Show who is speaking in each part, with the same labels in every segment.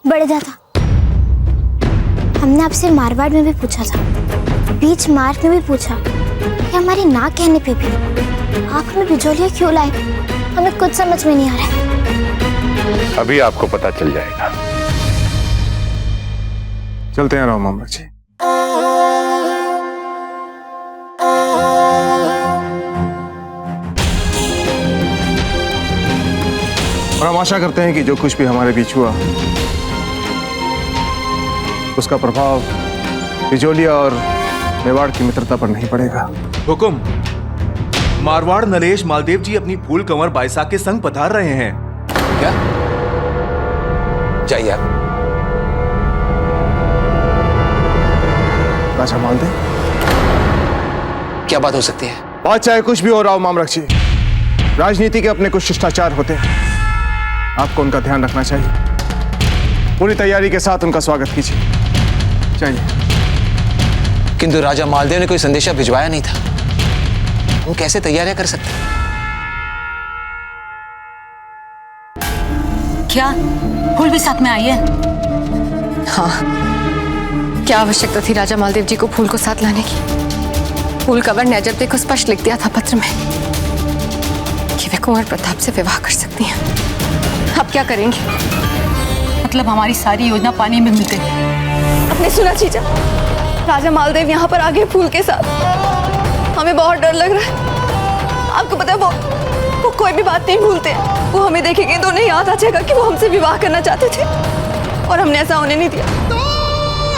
Speaker 1: बढ़ जाता। हमने आपसे मारवाड़ में भी पूछा था, बीच मार्ग में भी पूछा कि हमारी ना कहने पे भी आंख में बिजौलियां क्यों लाए, हमें कुछ समझ में नहीं आ रहा है।
Speaker 2: अभी आपको पता चल जाएगा।
Speaker 3: चलते हैं राव मामला जी। और हम आशा करते हैं कि जो कुछ भी हमारे बीच हुआ उसका प्रभाव बिजोलिया और मेवाड़ की मित्रता पर नहीं पड़ेगा।
Speaker 4: हुकुम, मारवाड़ नरेश मालदेव जी अपनी फूल कंवर बाइसा के संग पधार रहे हैं।
Speaker 5: क्या? जाइए आप।
Speaker 3: राजा मालदेव,
Speaker 5: क्या बात हो सकती है?
Speaker 3: बात चाहे कुछ भी हो राव मामलक जी, राजनीति के अपने कुछ शिष्टाचार होते हैं, आपको उनका ध्यान रखना चाहिए। पूरी तैयारी के साथ उनका स्वागत कीजिए। चाहिए।
Speaker 5: किंतु राजा मालदेव ने कोई संदेशा भिजवाया नहीं था, वो कैसे तैयारियां कर सकते?
Speaker 6: क्या फूल भी साथ में आई है?
Speaker 7: हाँ, क्या आवश्यकता थी राजा मालदेव जी को फूल को साथ लाने की? फूल कंवर ने अजब देखो स्पष्ट लिख दिया था पत्र में कि वे कुंवर प्रताप से विवाह कर सकती हैं। अब क्या करेंगे?
Speaker 6: मतलब हमारी सारी योजना पानी में मिल गई।
Speaker 7: आपने सुना जीजा, राजा मालदेव यहाँ पर आ गए फूल के साथ। हमें बहुत डर लग रहा है। आपको पता है वो कोई भी बात नहीं भूलते। वो हमें देखेंगे तो उन्हें याद आ जाएगा कि वो हमसे विवाह करना चाहते थे और हमने ऐसा होने नहीं दिया।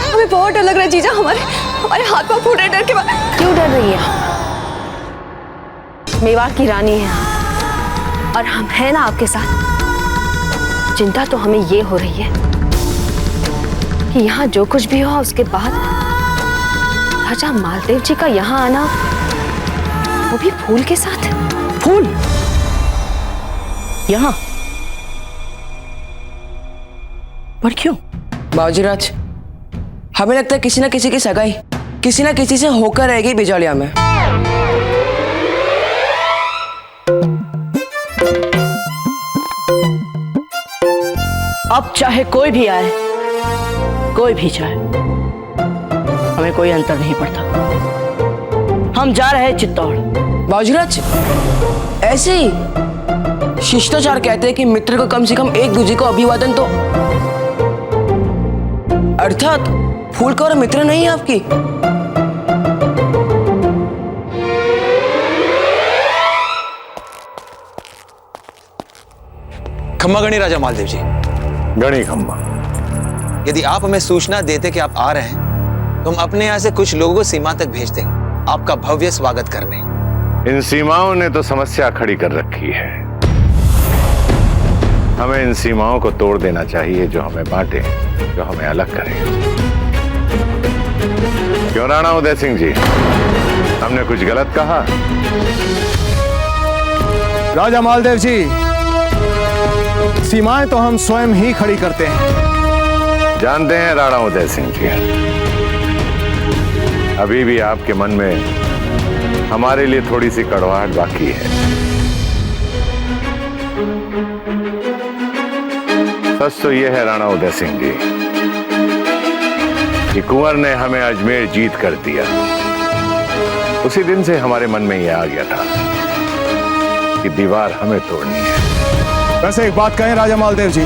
Speaker 7: हमें बहुत डर लग रहा है जीजा, हमारे हाथ पांव फूट रहे डर के बाद।
Speaker 8: क्यों डर रही है? मेवाड़ की रानी है और हम हैं ना आपके साथ। चिंता तो हमें ये हो रही है कि यहाँ जो कुछ भी हो उसके बाद राजा मालदेव जी का यहाँ आना, वो भी फूल के साथ।
Speaker 9: फूल यहाँ? पर क्यों?
Speaker 10: बाबूजीराज, हमें लगता है किसी ना किसी की सगाई किसी ना किसी से होकर रहेगी बिजौलिया में।
Speaker 9: अब चाहे कोई भी आए, कोई भी जाए, हमें कोई अंतर नहीं पड़ता। हम जा रहे हैं चित्तौड़।
Speaker 10: बाबूजीराज, ऐसे ही शिष्टाचार कहते हैं कि मित्र को कम से कम एक दूसरे को अभिवादन तो, अर्थात फूल का और मित्र नहीं है आपकी।
Speaker 5: खम्मा गणी राजा मालदेव जी।
Speaker 2: गणी खम्मा।
Speaker 5: यदि आप हमें सूचना देते कि आप आ रहे हैं तो हम अपने यहाँ से कुछ लोगों को सीमा तक भेज दें आपका भव्य स्वागत करने।
Speaker 2: इन सीमाओं ने तो समस्या खड़ी कर रखी है। हमें इन सीमाओं को तोड़ देना चाहिए जो हमें बांटे, जो हमें अलग करे। क्यों राणा उदय सिंह जी, हमने कुछ गलत कहा?
Speaker 3: राजा मालदेव जी, सीमाएं तो हम स्वयं ही खड़ी करते हैं।
Speaker 2: जानते हैं राणा उदय सिंह जी, अभी भी आपके मन में हमारे लिए थोड़ी सी कड़वाहट बाकी है। सच तो यह है राणा उदय सिंह जी कि कुंवर ने हमें अजमेर जीत कर दिया। उसी दिन से हमारे मन में यह आ गया था कि दीवार हमें तोड़नी है।
Speaker 3: वैसे एक बात कहें राजा मालदेव जी,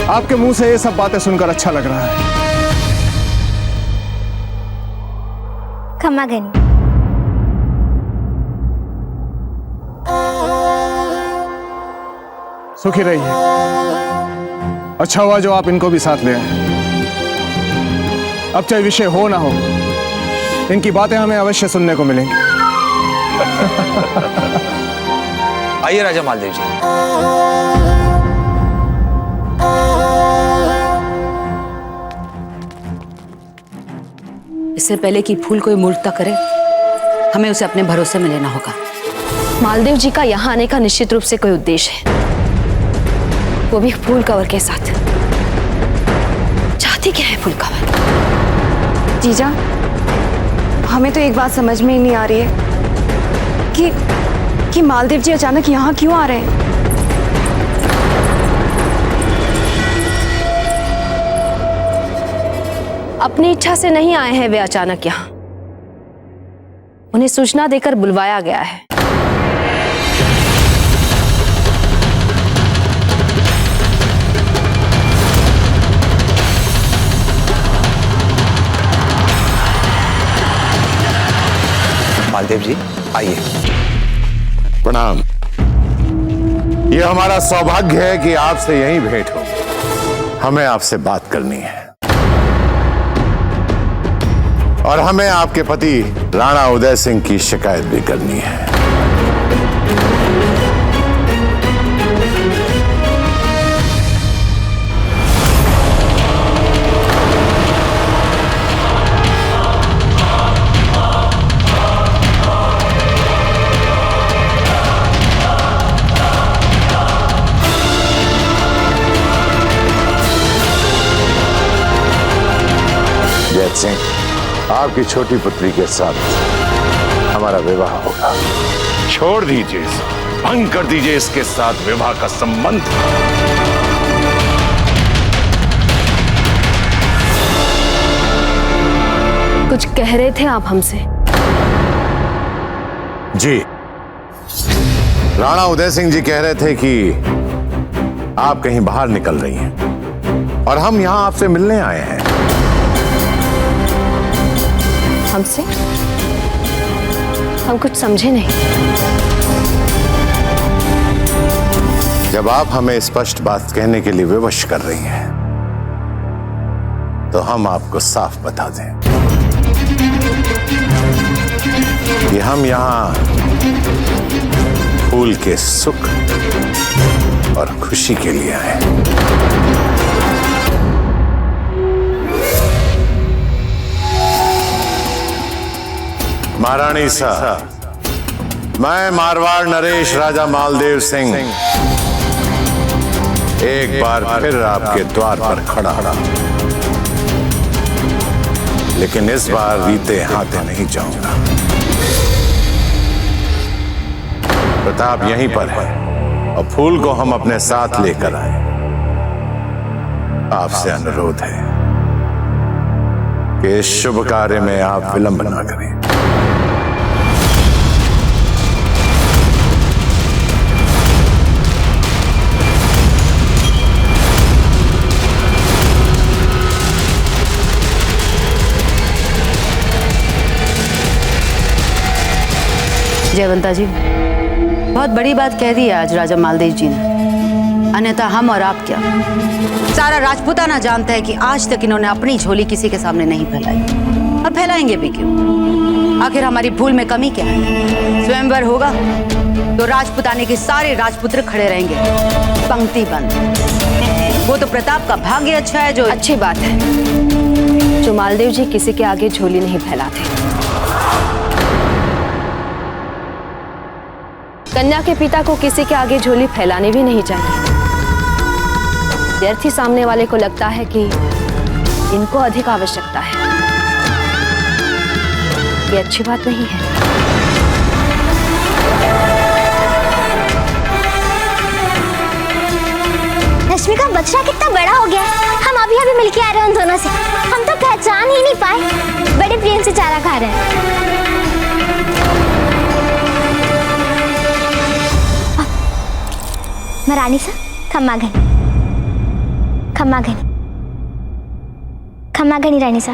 Speaker 3: आपके मुंह से ये सब बातें सुनकर अच्छा लग रहा है।
Speaker 1: खम्मा गणी।
Speaker 3: सुखी रहिए। अच्छा हुआ जो आप इनको भी साथ ले आए। अब चाहे विषय हो ना हो, इनकी बातें हमें अवश्य सुनने को मिलेंगी।
Speaker 5: आइए राजा मालदेव जी।
Speaker 6: इससे पहले कि फूल कोई मूर्खता करे, हमें उसे अपने भरोसे में लेना होगा।
Speaker 8: मालदेव जी का यहाँ आने का निश्चित रूप से कोई उद्देश्य है, वो भी फूल कंवर के साथ। चाहती क्या है फूल कंवर?
Speaker 7: जीजा, हमें तो एक बात समझ में ही नहीं आ रही है कि मालदेव जी अचानक यहाँ क्यों आ रहे हैं।
Speaker 8: अपनी इच्छा से नहीं आए हैं वे अचानक यहाँ। उन्हें सूचना देकर बुलवाया गया है।
Speaker 5: मालदेव जी आइए।
Speaker 2: प्रणाम। ये हमारा सौभाग्य है कि आपसे यहीं भेंट हो। हमें आपसे बात करनी है और हमें आपके पति राणा उदय सिंह की शिकायत भी करनी है। सिंह, आपकी छोटी पुत्री के साथ हमारा विवाह होगा। छोड़ दीजिए इसे, भंग कर दीजिए इसके साथ विवाह का संबंध।
Speaker 8: कुछ कह रहे थे आप हमसे?
Speaker 2: जी, राणा उदय सिंह जी कह रहे थे कि आप कहीं बाहर निकल रही हैं और हम यहां आपसे मिलने आए हैं।
Speaker 8: हमसे? हम कुछ समझे नहीं।
Speaker 2: जब आप हमें स्पष्ट बात कहने के लिए विवश कर रही हैं, तो हम आपको साफ बता दें कि हम यहां फूल के सुख और खुशी के लिए आए हैं। महारानी साहब, मैं मारवाड़ नरेश राजा मालदेव सिंह एक बार फिर आपके द्वार पर खड़ा हूं, लेकिन इस बार रीते हाथे नहीं जाऊंगा। प्रताप यहीं पर है और फूल को हम अपने साथ लेकर आए। आपसे अनुरोध है कि इस शुभ कार्य में आप विलंब ना करें।
Speaker 6: जयवंता जी, बहुत बड़ी बात कह दी है आज राजा मालदेव जी ने। अन्यथा हम और आप क्या, सारा राजपूताना जानता है कि आज तक इन्होंने अपनी झोली किसी के सामने नहीं फैलाई, और फैलाएंगे भी क्यों? आखिर हमारी भूल में कमी क्या है? स्वयंवर होगा तो राजपूताने के सारे राजपुत्र खड़े रहेंगे, पंक्ति बंद। वो तो प्रताप का भाग्य अच्छा है जो।
Speaker 8: अच्छी बात है जो मालदेव जी किसी के आगे झोली नहीं फैलाते। कन्या के पिता को किसी के आगे झोली फैलानी भी नहीं चाहिए। व्यर्थी सामने वाले को लगता है कि इनको अधिक आवश्यकता है। ये अच्छी बात नहीं है।
Speaker 1: रश्मि का बच्चा कितना बड़ा हो गया है। हम अभी अभी मिलके आ रहे हैं उन दोनों से। हम तो पहचान ही नहीं पाए। बड़े प्रेम से चारा खा रहे हैं। महारानी सा खम्मा घनी, खम्मा घनी, खम्मा घनी रानी सा।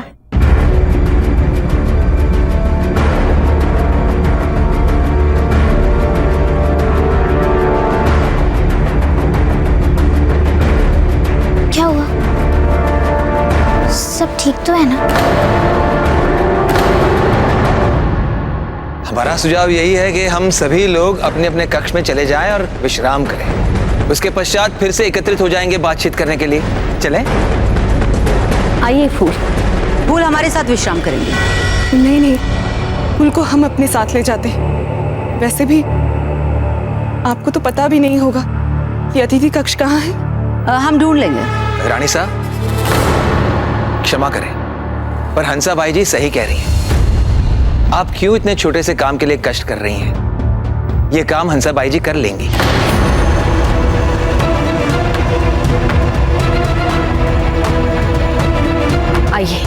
Speaker 1: क्या हुआ? सब ठीक तो है ना?
Speaker 5: हमारा सुझाव यही है कि हम सभी लोग अपने अपने कक्ष में चले जाएं और विश्राम करें। उसके पश्चात फिर से एकत्रित हो जाएंगे बातचीत करने के लिए। चलें?
Speaker 6: आइए फूल, फूल हमारे साथ विश्राम करेंगे।
Speaker 7: नहीं नहीं, फूल को हम अपने साथ ले जाते हैं। वैसे भी आपको तो पता भी नहीं होगा कि अतिथि कक्ष कहाँ है।
Speaker 6: हम ढूंढ लेंगे।
Speaker 5: रानी साहब क्षमा करें, पर हंसाबाई जी सही कह रही हैं। आप क्यों इतने छोटे से काम के लिए कष्ट कर रही हैं? ये काम हंसाबाई जी कर लेंगी।
Speaker 8: आइए।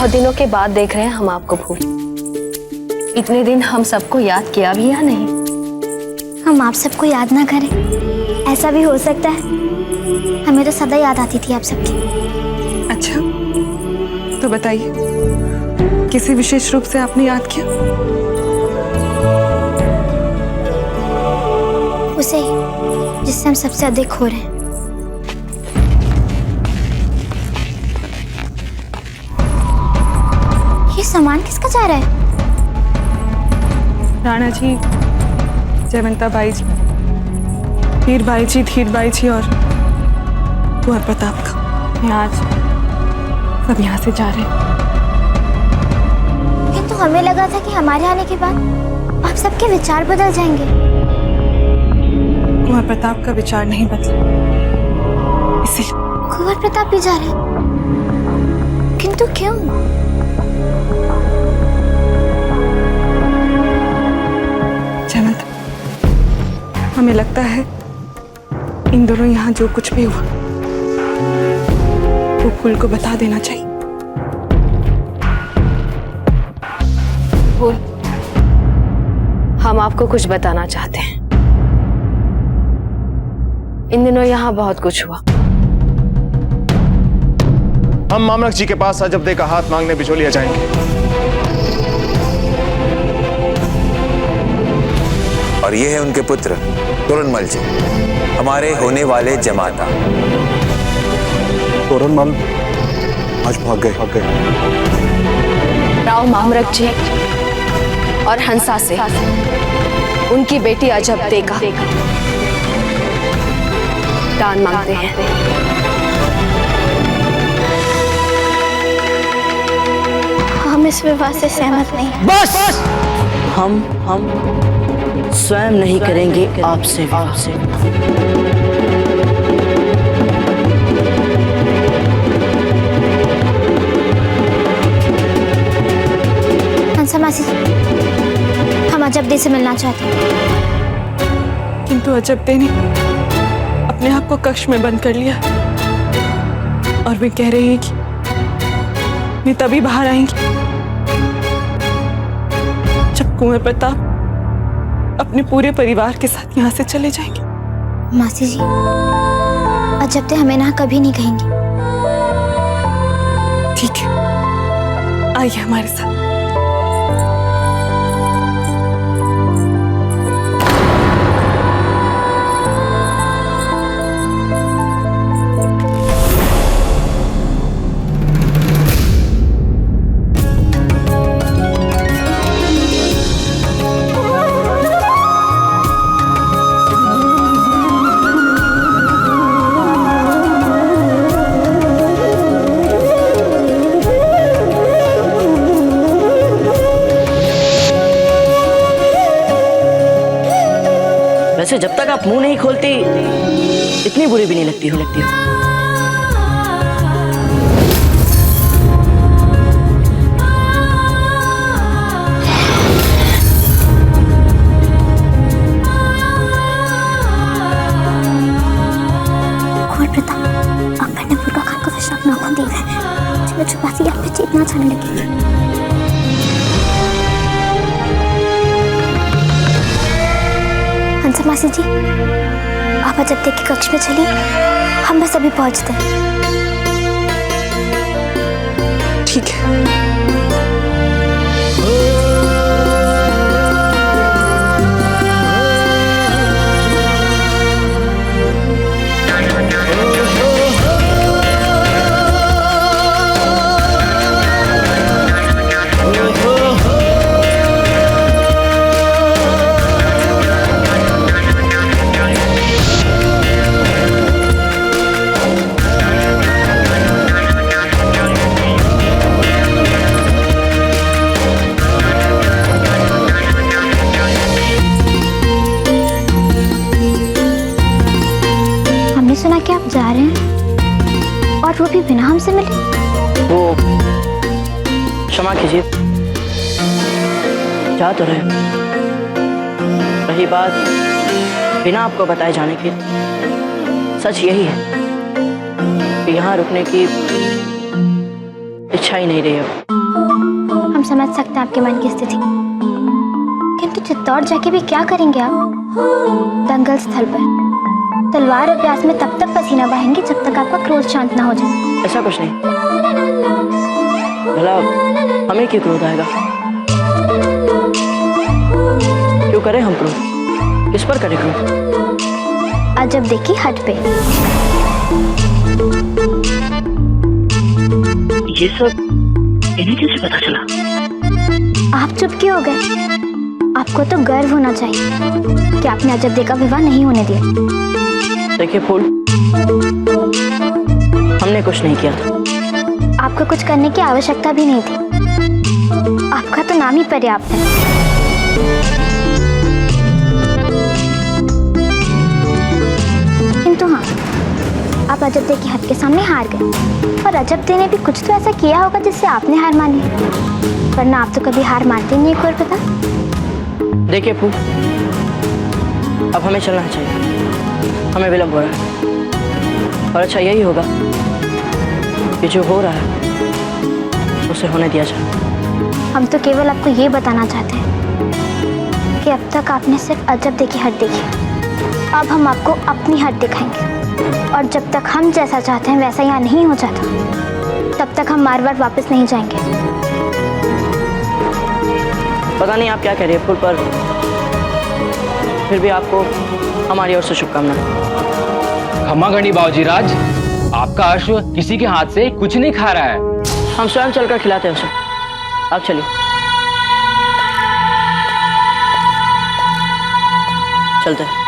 Speaker 8: बहुत दिनों के बाद देख रहे हैं हम आपको फूल। इतने दिन हम सबको याद किया भी या नहीं?
Speaker 1: हम आप सबको याद ना करें, ऐसा भी हो सकता है। हमें तो सदा याद आती थी आप सबकी।
Speaker 7: अच्छा, तो बताइए, किसी विशेष रूप से आपने याद किया?
Speaker 1: उसे ही जिससे हम सबसे अधिक खो रहे हैं। ये सामान किसका जा रहा है?
Speaker 7: राणा जी, जयवंता बाई जी, हीर बाई जी, धीर बाई जी और कुंवर प्रताप का। मैं आज सब यहाँ से जा रहे हैं।
Speaker 1: किंतु हमें लगा था कि हमारे आने के बाद आप सबके विचार बदल जाएंगे।
Speaker 7: कुंवर प्रताप का विचार नहीं बदला, इसीलिए।
Speaker 1: कुंवर प्रताप भी जा रहे हैं, किंतु क्यों?
Speaker 7: जयवंत, हमें लगता है इन दोनों यहाँ जो कुछ भी हुआ वो फूल को बता देना चाहिए।
Speaker 8: फूल, हम आपको कुछ बताना चाहते हैं। इन दिनों यहाँ बहुत कुछ हुआ।
Speaker 3: हम मामलक जी के पास अजबदे का हाथ मांगने बिचौलिया जाएंगे।
Speaker 5: और ये है उनके पुत्र तोरणमल जी, हमारे होने वाले जमाता।
Speaker 3: तोरणमल आज भाग गए।
Speaker 8: राव मामरक जी और हंसा से उनकी बेटी अजबदे का दान मांगते हैं।
Speaker 1: हम इस विवाह से सहमत नहीं।
Speaker 9: बस हम स्वयं नहीं करेंगे आपसे विवाह।
Speaker 1: हंसा मासी, हम अजबदे से मिलना चाहते हैं।
Speaker 7: किंतु अजबदे ने अपने आप को कक्ष में बंद कर लिया और वे कह रही है कि वे तभी बाहर आएंगी जब कुंवर प्रताप अपने पूरे परिवार के साथ यहाँ से चले जाएंगे।
Speaker 1: मासी जी, अजबदे हमें ना कभी नहीं कहेंगी।
Speaker 7: ठीक है, आइए हमारे साथ।
Speaker 9: वैसे जब तक आप मुंह नहीं खोलती इतनी बुरी भी नहीं लगती हो।
Speaker 1: कुंवर प्रताप, अकबर ने बुर्गा खान को विश्राम नाखून दिए हैं। जो छुपाती आप पे चेतना जाने लगी। हंसा मासी जी, आप अजबदे के कक्ष में चलिए, हम बस अभी पहुंचते हैं।
Speaker 7: ठीक है।
Speaker 1: सुना कि आप जा रहे हैं और वो भी बिना हमसे मिले।
Speaker 9: वो क्षमा कीजिए, जा तो रहे। रही बात बिना आपको बताए जाने की, सच यही है कि यहाँ रुकने की इच्छा ही नहीं रही है।
Speaker 1: हम समझ सकते हैं आपके मन की स्थिति, किंतु चित्तौड़ जाके भी क्या करेंगे आप? दंगल स्थल पर तलवार अभ्यास में तब तक पसीना बहाएंगे जब तक आपका क्रोध शांत ना हो जाए।
Speaker 9: ऐसा कुछ नहीं। भला हमें क्यों क्रोध आएगा? क्यों करें हम क्रोध? किस पर करें क्रोध?
Speaker 1: अजब देखी हट पे।
Speaker 9: ये सब इन्हें कैसे पता चला?
Speaker 1: आप चुप क्यों हो गए? आपको तो गर्व होना चाहिए कि आपने अजब दे का विवाह नहीं होने दिया।
Speaker 9: देखिए फूल, हमने कुछ नहीं किया था।
Speaker 1: आपको कुछ करने की आवश्यकता भी नहीं थी, आपका तो नाम ही पर्याप्त है। किंतु हाँ, आप अजब दे की हद के सामने हार गए, और अजब दे ने भी कुछ तो ऐसा किया होगा जिससे आपने हार मानी, वरना आप तो कभी हार मानते नहीं। एक और पता।
Speaker 9: देखिए फूल, अब हमें चलना चाहिए, हमें विलंब हो रहा है, और अच्छा यही होगा कि जो हो रहा है उसे होने दिया जाए।
Speaker 1: हम तो केवल आपको ये बताना चाहते हैं कि अब तक आपने सिर्फ अजब दे की हद देखी, अब हम आपको अपनी हद दिखाएंगे, और जब तक हम जैसा चाहते हैं वैसा यहाँ नहीं हो जाता, तब तक हम मारवाड़ वापस नहीं जाएंगे।
Speaker 9: पता नहीं आप क्या कह रहे हैं फूल, पर फिर भी आपको हमारी ओर से शुभकामनाएं।
Speaker 11: खमागणी बाबूजी राज, आपका अश्व किसी के हाथ से कुछ नहीं खा रहा है।
Speaker 9: हम स्वयं चलकर खिलाते हैं उसे। आप चलिए। चलते हैं।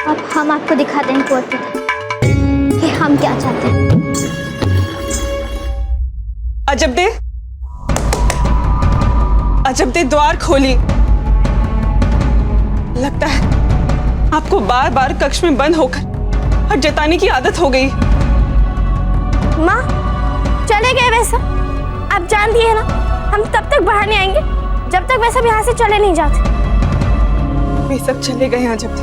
Speaker 1: अब हम आपको दिखाते हैं कोर्ट कि हम क्या चाहते हैं।
Speaker 12: अजब दे द्वार खोली। लगता है आपको बार बार कक्ष में बंद होकर और जताने की आदत हो गई।
Speaker 7: माँ, चले गए वैसा? आप जान दिए ना, हम तब तक बाहर नहीं आएंगे जब तक वैसा यहाँ से चले नहीं जाते।
Speaker 12: वे सब चले गए हैं अजब दे।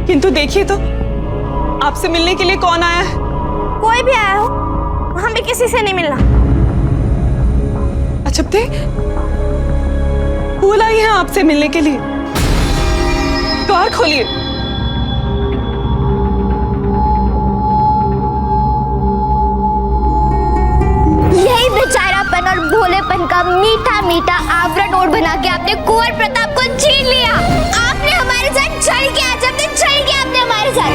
Speaker 12: किंतु देखिए तो, आपसे मिलने के लिए कौन आया है?
Speaker 7: कोई भी आया हो, हमें किसी से नहीं मिलना।
Speaker 12: अजब दे, फूल आई है आपसे मिलने के लिए। द्वार खोलिए।
Speaker 1: यही बेचारापन और भोलेपन का मीठा मीठा आवरण ओढ़ बना के आपने कुंवर प्रताप को छीन लिया। आपने हमारे साथ छल किया, जब तक छल किया आपने हमारे साथ।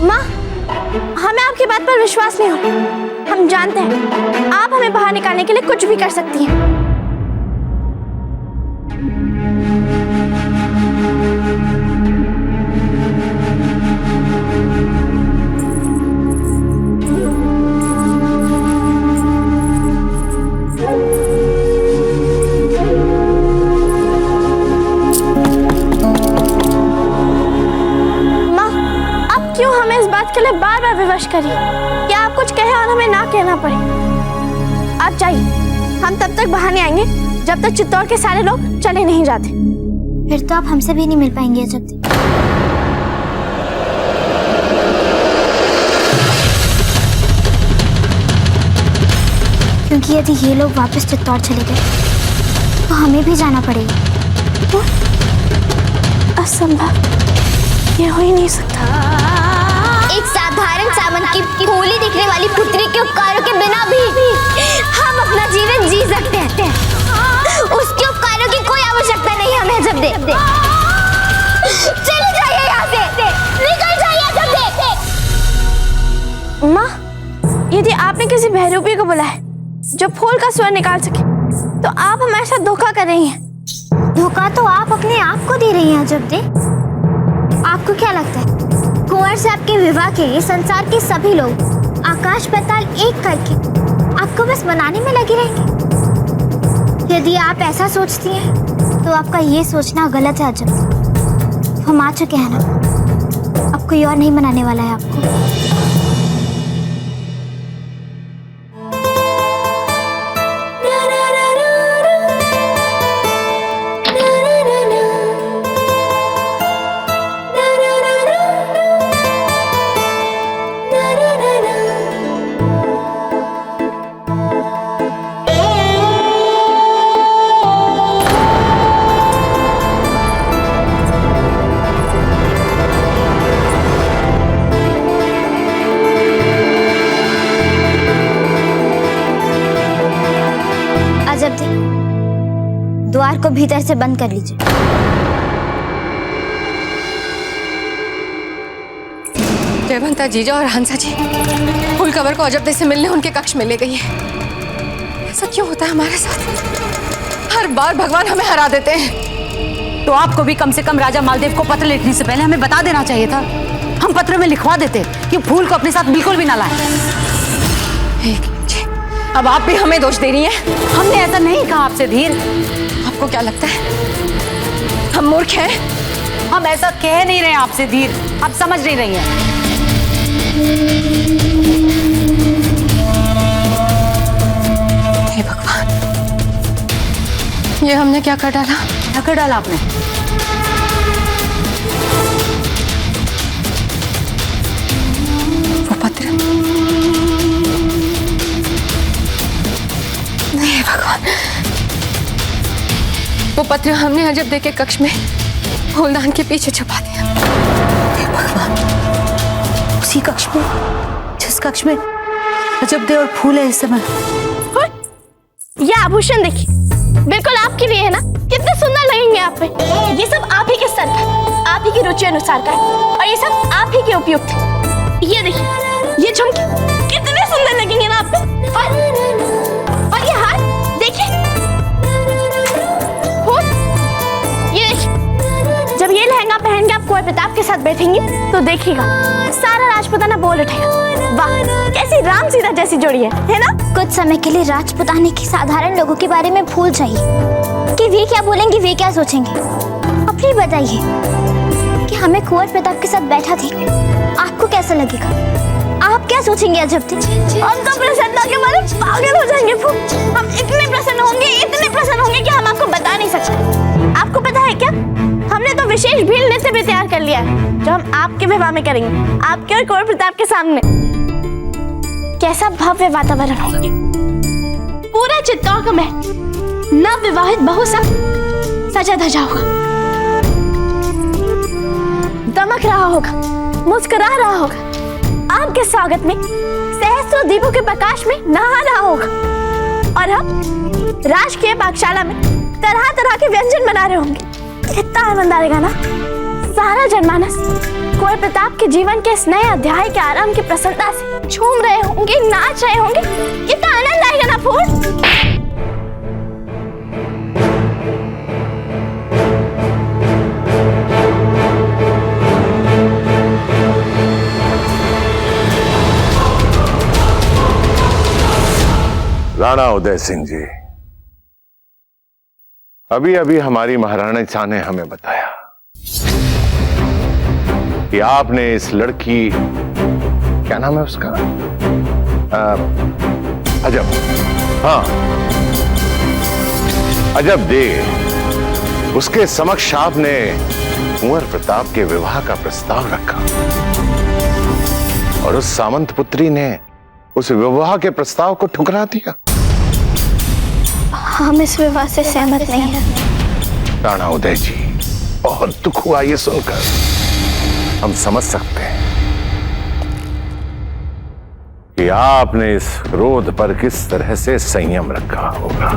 Speaker 1: माँ, हमें आपकी बात पर विश्वास नहीं हो। हम जानते हैं आप हमें बाहर निकालने के लिए कुछ भी कर सकती हैं। के लिए बार बार विवश करिए कि आप कुछ कहे और हमें ना कहना पड़े। आप जाइए, हम तब तक बाहर नहीं आएंगे जब तक चित्तौड़ के सारे लोग चले नहीं जाते। फिर तो आप हमसे भी नहीं मिल पाएंगे जब तक। क्योंकि यदि ये लोग वापस चित्तौड़ चले गए तो हमें भी जाना पड़ेगा। तो असंभव, ये हो ही नहीं सकता। एक साधारण सामंत की भोली दिखने वाली पुत्री के उपकारों के बिना भी हम अपना जीवन जी सकते हैं। उसके उपकारों की कोई आवश्यकता नहीं हमें। जब दे चले जाइए यहाँ से, निकल जाइए जब दे। माँ, यदि आपने किसी बहरूपी को बुलाया जो फूल का स्वर निकाल सके तो आप हमारे साथ धोखा कर रही हैं। धोखा तो आप अपने आप को दे रही हैं। जब दे, आपको क्या लगता है कुंवर से आपके विवाह के लिए संसार के सभी लोग आकाश पाताल एक करके आपको बस मनाने में लगे रहेंगे? यदि आप ऐसा सोचती हैं तो आपका ये सोचना गलत है अजब। हम आ चुके हैं ना, अब कोई और नहीं मनाने वाला है आपको। द्वार को भीतर से बंद कर लीजिए।
Speaker 7: जयवंता जीजा और हंसा जी फूल कवर को अजब से मिलने उनके कक्ष में ले गई है। ऐसा क्यों होता है हमारे साथ? हर बार भगवान हमें हरा देते हैं।
Speaker 6: तो आपको भी कम से कम राजा मालदेव को पत्र लिखने से पहले हमें बता देना चाहिए था। हम पत्र में लिखवा देते कि फूल को अपने साथ बिल्कुल भी ना लाए।
Speaker 7: अब आप भी हमें दोष दे रही हैं।
Speaker 6: हमने ऐसा नहीं कहा आपसे धीर।
Speaker 7: आपको क्या लगता है हम मूर्ख हैं?
Speaker 6: हम ऐसा कह नहीं रहे आपसे धीर, आप समझ नहीं रही हैं।
Speaker 7: हे भगवान, ये हमने क्या कर डाला?
Speaker 6: क्या कर डाला आपने?
Speaker 7: वो पत्र। नहीं भगवान, वो पत्र हमने अजब दे के कक्ष में फूलदान के पीछे छुपा दिया।
Speaker 6: हे भगवान, उसी कक्ष में जिस कक्ष में अजब दे और फूल है इस समय।
Speaker 1: ये आभूषण देखिए, बिल्कुल आपके लिए है ना? कितने सुंदर लगेंगे आप पे। ये सब आप ही के स्तर का, आप ही की रुचि अनुसार का है और ये सब आप ही के उपयुक्त है। ये देखिए, ये झुमके कितने सुंदर लगेंगे ना आप पे। और ये हार देखिए, ये देखिए, जब ये लहंगा पहन के आप कुंवर प्रताप के साथ बैठेंगे तो देखिएगा सारा राजपुताना बोल उठेगा, वाह कैसी राम सीता जैसी जोड़ी है ना? कुछ समय के लिए राजपुताने के साधारण लोगों के बारे में भूल जाइए कि वे क्या बोलेंगे, वे क्या सोचेंगे। अपनी बताइए कि हमें कुंवर प्रताप के साथ बैठा थी, आपको कैसा लगेगा? आप क्या सोचेंगे अजब थे? हम तो प्रसन्नता के मारे पागल हो जाएंगे। हम इतने प्रसन्न होंगे कि हम आपको बता नहीं सकते। आपको पता है क्या, हमने तो विशेष भील नृत्य भी तैयार कर लिया है जो हम आपके विवाह में करेंगे, आपके और कुंवर प्रताप के सामने। कैसा भव्य वातावरण होगा, पूरा चित्तौड़ का महल नव विवाहित बहू सा सजा धजा होगा, दमक रहा होगा, मुस्कुरा रहा होगा, आपके स्वागत में सहस्त्रों दीपों के प्रकाश में नहा रहा होगा। और हम राजकीय पाकशाला में तरह तरह के व्यंजन बना रहे होंगे। कितना आनंद आएगा ना। सारा जनमानस कुंवर प्रताप के जीवन के इस नए अध्याय के आरंभ की प्रसन्नता से झूम रहे होंगे, नाच रहे होंगे। कितना आनंद आएगा ना फूल।
Speaker 2: राणा उदय सिंह जी, अभी अभी हमारी महारानी शाह ने हमें बताया कि आपने इस लड़की, क्या नाम है उसका, अजब, हाँ अजब दे, उसके समक्ष आपने कुंवर प्रताप के विवाह का प्रस्ताव रखा और उस सामंत पुत्री ने उस विवाह के प्रस्ताव को ठुकरा दिया।
Speaker 1: हम इस विवाह से सहमत नहीं हैं।
Speaker 2: राणा उदय जी, बहुत दुख हुआ ये सुनकर। हम समझ सकते हैं कि आपने इस क्रोध पर किस तरह से संयम रखा होगा।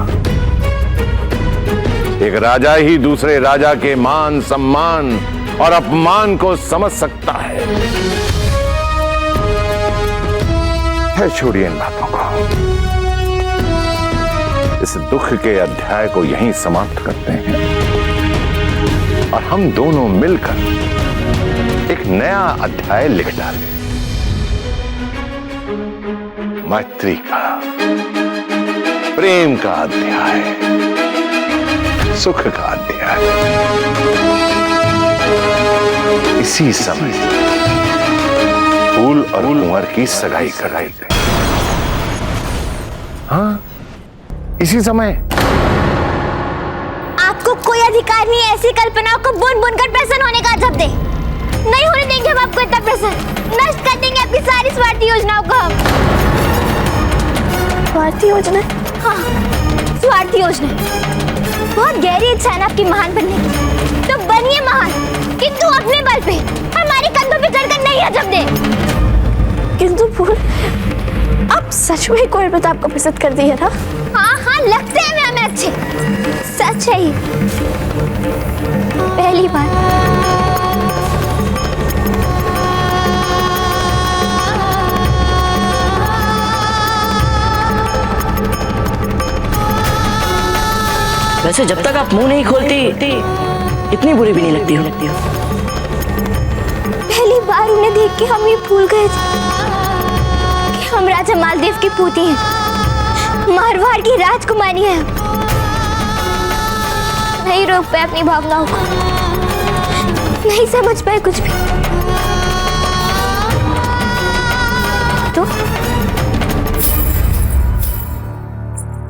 Speaker 2: एक राजा ही दूसरे राजा के मान सम्मान और अपमान को समझ सकता है। छोड़िए इन बातों को। इस दुख के अध्याय को यहीं समाप्त करते हैं और हम दोनों मिलकर एक नया अध्याय लिख डालें, मैत्री का, प्रेम का अध्याय। सुख का अध्याय। इसी समय फूल और कुंवर की सगाई कराई गई। हाँ, इसी समय।
Speaker 1: आपको कोई अधिकार नहीं है ऐसी कल्पनाओं को बुन बुन कर प्रसन्न होने का। जब दे नहीं होने देंगे हम आपको इतना प्रसन्न। नष्ट कर देंगे आपकी सारी स्वार्थी योजनाओं को हम।
Speaker 7: स्वार्थी योजना?
Speaker 1: हाँ, स्वार्थी योजना। बहुत गहरी इच्छा है ना आपकी महान बनने की, तो बनिए महान, किंतु अपने बल पे, हमारे कंधों पे चढ़कर नहीं है। जब दे
Speaker 7: किंतु फूल, आप सच में कुंवर प्रताप को पसंद कर दी है ना?
Speaker 1: हाँ हाँ, लगते हैं हमें अच्छे। सच है ये। पहली बार
Speaker 9: वैसे जब तक आप मुंह नहीं खोलती इतनी बुरी भी नहीं लगती हो।
Speaker 1: पहली बार उन्हें देख के हम ये भूल गए थे कि हम राजा मालदेव की पूती हैं, मारवाड़ की राजकुमारी हैं। नहीं रोक पाए अपनी भावनाओं को, नहीं समझ पाए कुछ भी।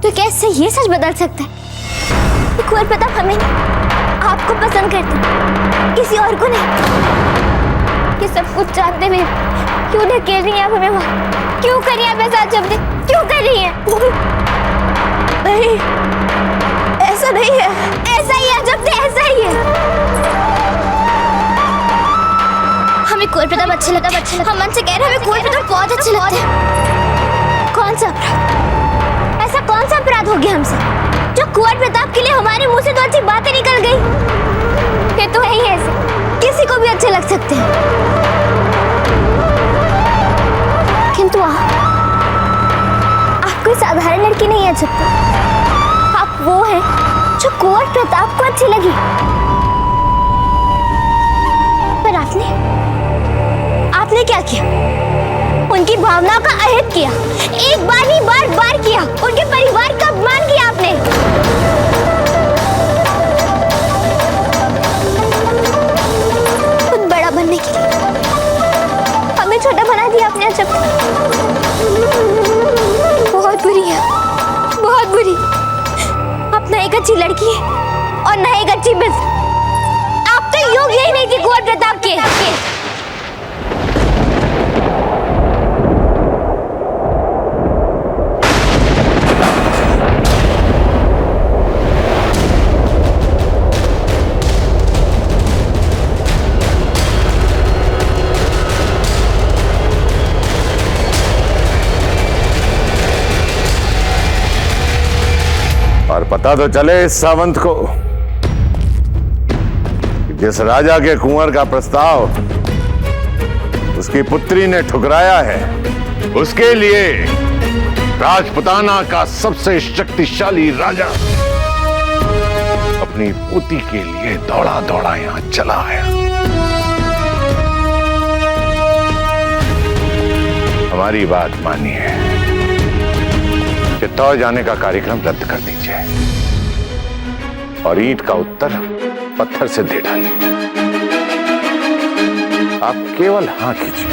Speaker 1: तो कैसे ये सच बदल सकता है? कुंवर प्रताप हमें आपको पसंद करते, किसी और को नहीं। ये सब कुछ जानते हुए क्यों ढकेल रही हैं आप हमें वहाँ? क्यों कर रही हैं आप ऐसा? जब दे क्यों कर रही हैं?
Speaker 7: नहीं, ऐसा नहीं है।
Speaker 1: ऐसा ही है जब दे, ऐसा ही है। हमें कुंवर प्रताप अच्छे लगता है। हम मन से कह रहे हैं हमें कुंवर प्रताप बहुत अच्छे लगते हैं। कौन सा अपराध, ऐसा कौन सा अपराध हो गया हमसे जो कुंवर प्रताप के लिए हमारे मुंह से तो अच्छी बातें निकल गई? ये तो है ही ऐसे, किसी को भी अच्छे लग सकते हैं। किंतु आप कोई साधारण लड़की नहीं है। जब आप वो हैं जो कुंवर प्रताप को अच्छी लगी। पर आपने क्या किया? उनकी भावनाओं का अहित किया। एक बार नहीं, बार बार किया। उनके परिवार का अपमान किया आपने। खुद बड़ा बनने के लिए हमें छोटा बना दिया आपने। जब बहुत बुरी है, बहुत बुरी। आप ना एक अच्छी लड़की है और ना एक अच्छी मित्र। आप तो योग्य ही नहीं थी कुंवर प्रताप के।
Speaker 2: और पता तो चले इस सावंत को कि जिस राजा के कुंवर का प्रस्ताव उसकी पुत्री ने ठुकराया है, उसके लिए राजपुताना का सबसे शक्तिशाली राजा अपनी पोती के लिए दौड़ा दौड़ा यहां चला आया। हमारी बात मानिए, चित्तौड़ जाने का कार्यक्रम रद्द कर दीजिए और ईंट का उत्तर पत्थर से दे डालिए। आप केवल हाँ कीजिए,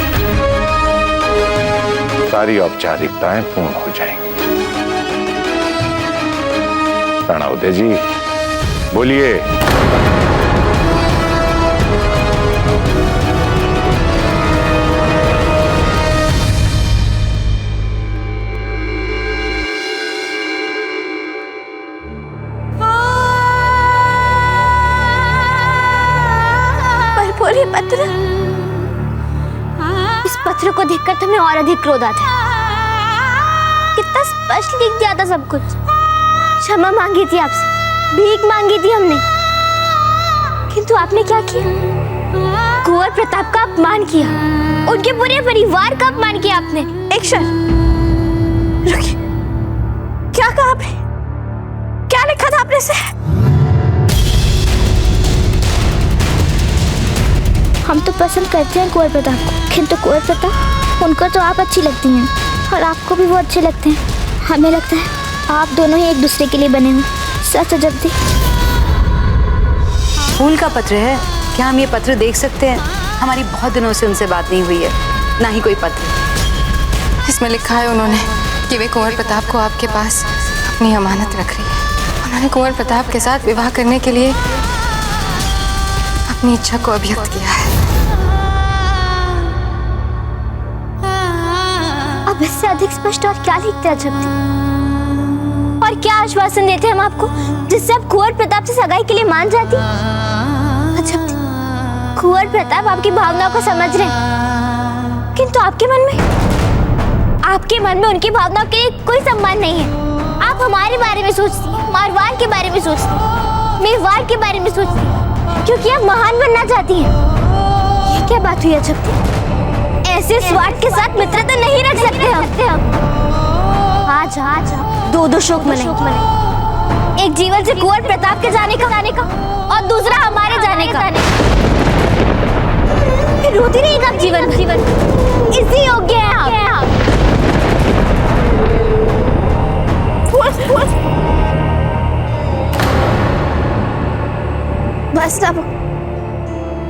Speaker 2: सारी औपचारिकताएं पूर्ण हो जाएंगी। प्रणवदे जी बोलिए।
Speaker 1: बोलिए पत्र। इस पत्र को देखकर तुम्हें और अधिक क्रोध आता है। कितना स्पष्ट लिख दिया था सब कुछ। क्षमा मांगी थी आपसे, भीख मांगी थी हमने, किंतु आपने क्या किया? कुंवर प्रताप का अपमान किया, उनके पूरे परिवार का अपमान किया आपने।
Speaker 7: एक क्षण रुकिए, क्या कहा आपने? क्या लिखा था आपने से?
Speaker 1: हम तो पसंद करते हैं कुंवर प्रताप को, किंतु कुंवर प्रताप, उनको तो आप अच्छी लगती हैं और आपको भी वो अच्छे लगते हैं। हमें लगता है आप दोनों ही एक दूसरे के लिए बने हुए। सच है जब दी।
Speaker 6: फूल का पत्र है, क्या हम ये पत्र देख सकते हैं? हमारी बहुत दिनों से उनसे बात नहीं हुई है, ना ही कोई पत्र।
Speaker 7: इसमें लिखा है उन्होंने कि वे कुंवर प्रताप को आपके पास अपनी अमानत रख रही है। उन्होंने कुंवर प्रताप के साथ विवाह करने के लिए अपनी इच्छा को अभिव्यक्त किया है।
Speaker 1: अब इससे अधिक स्पष्ट और क्या लिखते हैं अजब दी? और क्या आश्वासन देते हम आपको जिससे आप कुंवर प्रताप से सगाई के लिए मान जाती? अजब दी, कुंवर प्रताप आपकी भावनाओं को समझ रहे हैं, किंतु आपके मन में उनकी भावनाओं के लिए कोई सम्मान नहीं है। आप हमारे बारे में सोचती हैं, मारवाड़ के बारे में सोचती हैं, मेवाड़ के बारे में सोचती हैं, क्योंकि आप महान बनना चाहती हैं। ये क्या बात हुई अजब दी? ऐसे स्वार्थ के साथ मित्रता नहीं रख सकते हम। आज दो शोक मने, एक जीवन से कुंवर प्रताप के जाने का और दूसरा हमारे जाने का। फिर रोती रहेगा आप जीवन इसी योग्य है आप। बस अब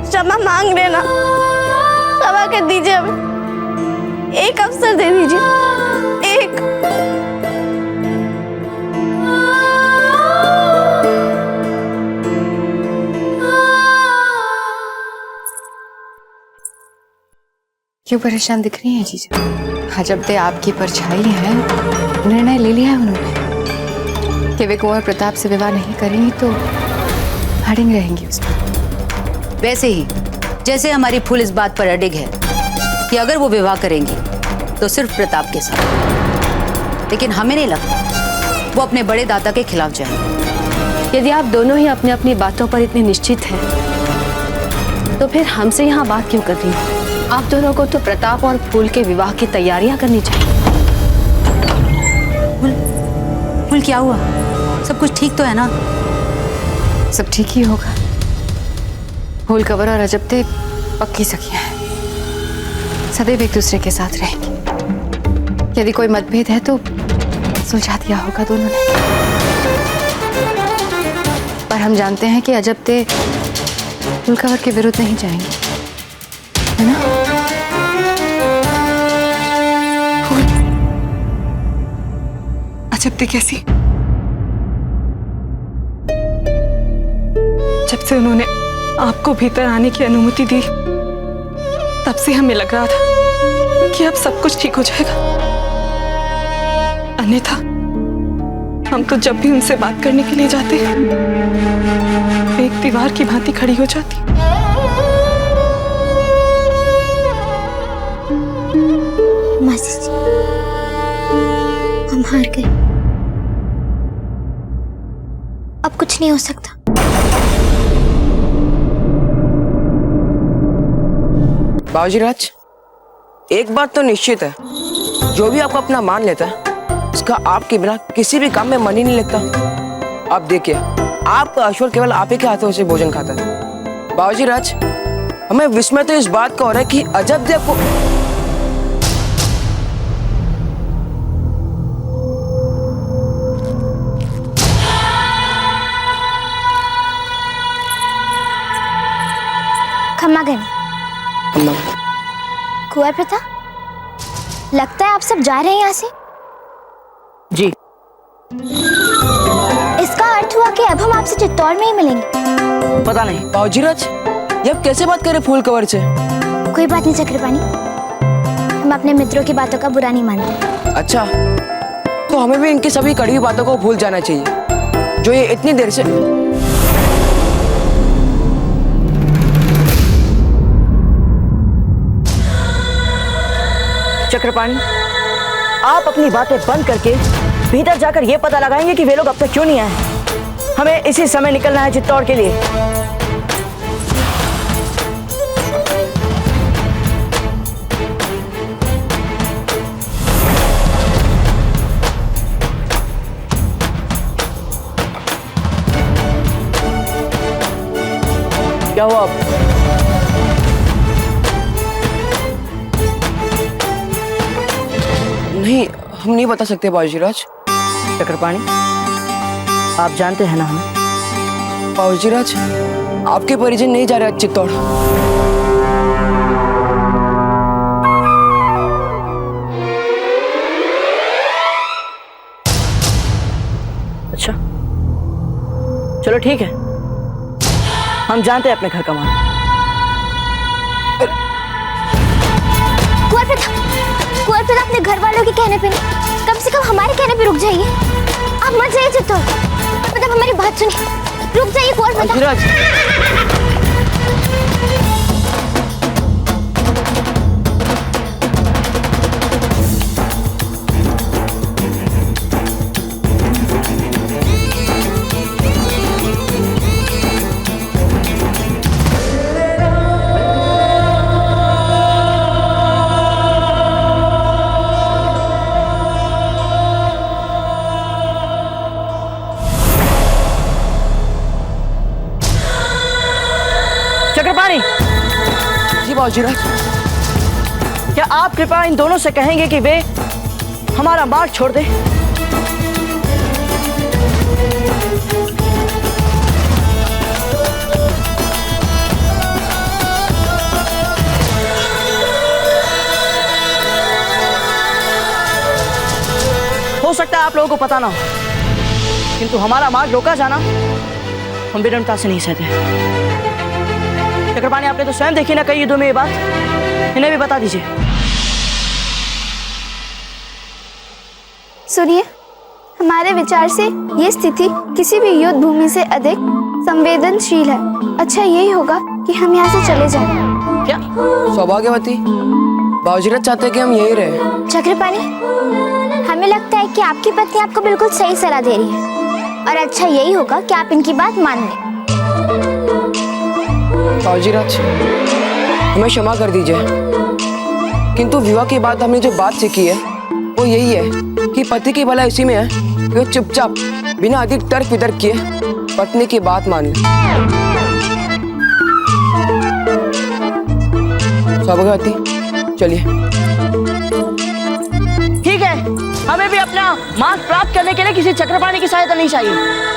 Speaker 1: क्षमा मांग लेना, क्षमा कर दीजिए, हमें एक अवसर दे दीजिए, एक।
Speaker 7: क्यों परेशान दिख रही हैं जीजा? अजब दे आपकी परछाई है, निर्णय ले लिया है उन्होंने कि वे कुंवर प्रताप से विवाह नहीं करेंगी तो अड़िग रहेंगी उसमें।
Speaker 6: वैसे ही जैसे हमारी फूल इस बात पर अडिग है कि अगर वो विवाह करेंगी तो सिर्फ प्रताप के साथ, लेकिन हमें नहीं लगता वो अपने बड़े दादा के खिलाफ जाएंगे।
Speaker 8: यदि आप दोनों ही अपनी अपनी बातों पर इतने निश्चित हैं, तो फिर हमसे यहाँ बात क्यों कर रही हैं? आप दोनों को तो प्रताप और फूल के विवाह की तैयारियां करनी चाहिए।
Speaker 6: फूल क्या हुआ? सब कुछ ठीक तो है ना?
Speaker 7: सब ठीक ही होगा। फूल कंवर और अजबते पक्की सखियां हैं, सदैव एक दूसरे के साथ रहेंगी। यदि कोई मतभेद है तो सुलझा दिया होगा दोनों ने। पर हम जानते हैं कि अजबते फूल कंवर के विरुद्ध नहीं जाएंगे, है ना?
Speaker 12: अजबते कैसी? जब से उन्होंने आपको भीतर आने की अनुमति दी, तब से हमें लग रहा था कि अब सब कुछ ठीक हो जाएगा। अन्यथा हम तो जब भी उनसे बात करने के लिए जाते एक दीवार की भांति खड़ी हो जाती।
Speaker 1: मासी जी, हम हार गए, अब कुछ नहीं हो सकता।
Speaker 10: बाबूजी राज, एक बात तो निश्चित है, जो भी आपको अपना मान लेता है उसका आपके बिना किसी भी काम में मन ही नहीं लगता। आप देखिए, आपका अश्वर केवल आप ही के हाथों से भोजन खाता है। बाबूजी राज, हमें विस्मय तो इस बात का हो रहा है कि अजब देव को
Speaker 1: खम्मा गए कुंवर प्रताप, लगता है आप सब जा रहे हैं यहाँ से।
Speaker 10: जी।
Speaker 1: इसका अर्थ हुआ कि अब हम आपसे चित्तौड़ में ही मिलेंगे।
Speaker 10: पता नहीं बाबूजी राज, ये अब कैसे बात करें फूल कंवर से?
Speaker 1: कोई बात नहीं चक्रपाणी, हम अपने मित्रों की बातों का बुरा नहीं मानते।
Speaker 10: अच्छा, तो हमें भी इनकी सभी कड़वी बातों को भूल जाना चाहिए जो ये इतनी देर से।
Speaker 9: चक्रपाणी, आप अपनी बातें बंद करके भीतर जाकर ये पता लगाएंगे कि वे लोग अब तक क्यों नहीं आए। हमें इसी समय निकलना है चित्तौड़ के लिए। क्या हुआ?
Speaker 10: नहीं, हम नहीं बता सकते बाबूजी राज।
Speaker 9: चक्रपाणी, आप जानते हैं ना हमें?
Speaker 10: बाबूजी राज, आपके परिजन नहीं जा रहे चित्तौड़।
Speaker 9: अच्छा, चलो ठीक है, हम जानते हैं अपने घर का मामला।
Speaker 1: कुंवर प्रताप अपने घर वालों के कहने पे नहीं, कम से कम हमारे कहने पे रुक जाइए। आप मत जाइए चित्तौड़, मतलब हमारी बात सुनिए, रुक जाइए कुंवर प्रताप।
Speaker 9: चक्रपाणी
Speaker 10: जी बाबूजीराज।
Speaker 9: क्या आप कृपया इन दोनों से कहेंगे कि वे हमारा मार्ग छोड़ दें? हो सकता है आप लोगों को पता ना हो, किंतु हमारा मार्ग रोका जाना हम विनम्रता से नहीं सहते। चक्रपाणी, आपने तो स्वयं देखी ना कई युद्धों में ये बात, इन्हें भी बता दीजिए।
Speaker 1: सुनिए, हमारे विचार से ये स्थिति किसी भी युद्ध भूमि से अधिक संवेदनशील है। अच्छा यही होगा कि हम यहाँ से चले जाएं।
Speaker 9: क्या?
Speaker 10: सौभाग्यवती, बाबूजीराज चाहते हैं कि हम यही रहे।
Speaker 1: चक्रपाणी, हमें लगता है कि आपकी पत्नी आपको बिल्कुल सही सलाह दे रही है, और अच्छा यही होगा कि आप इनकी बात मान लें।
Speaker 10: बाबूजीराज, हमें क्षमा कर दीजिए, किंतु विवाह के बाद हमने जो बात सीखी है वो यही है कि पति की भलाई इसी में है कि वो चुपचाप बिना अधिक तर्क वितर्क किए पत्नी की बात मान ले। सौभाग्यवती, चलिए।
Speaker 9: ठीक है, हमें भी अपना मार्ग प्राप्त करने के लिए किसी चक्रपाणी की सहायता नहीं चाहिए।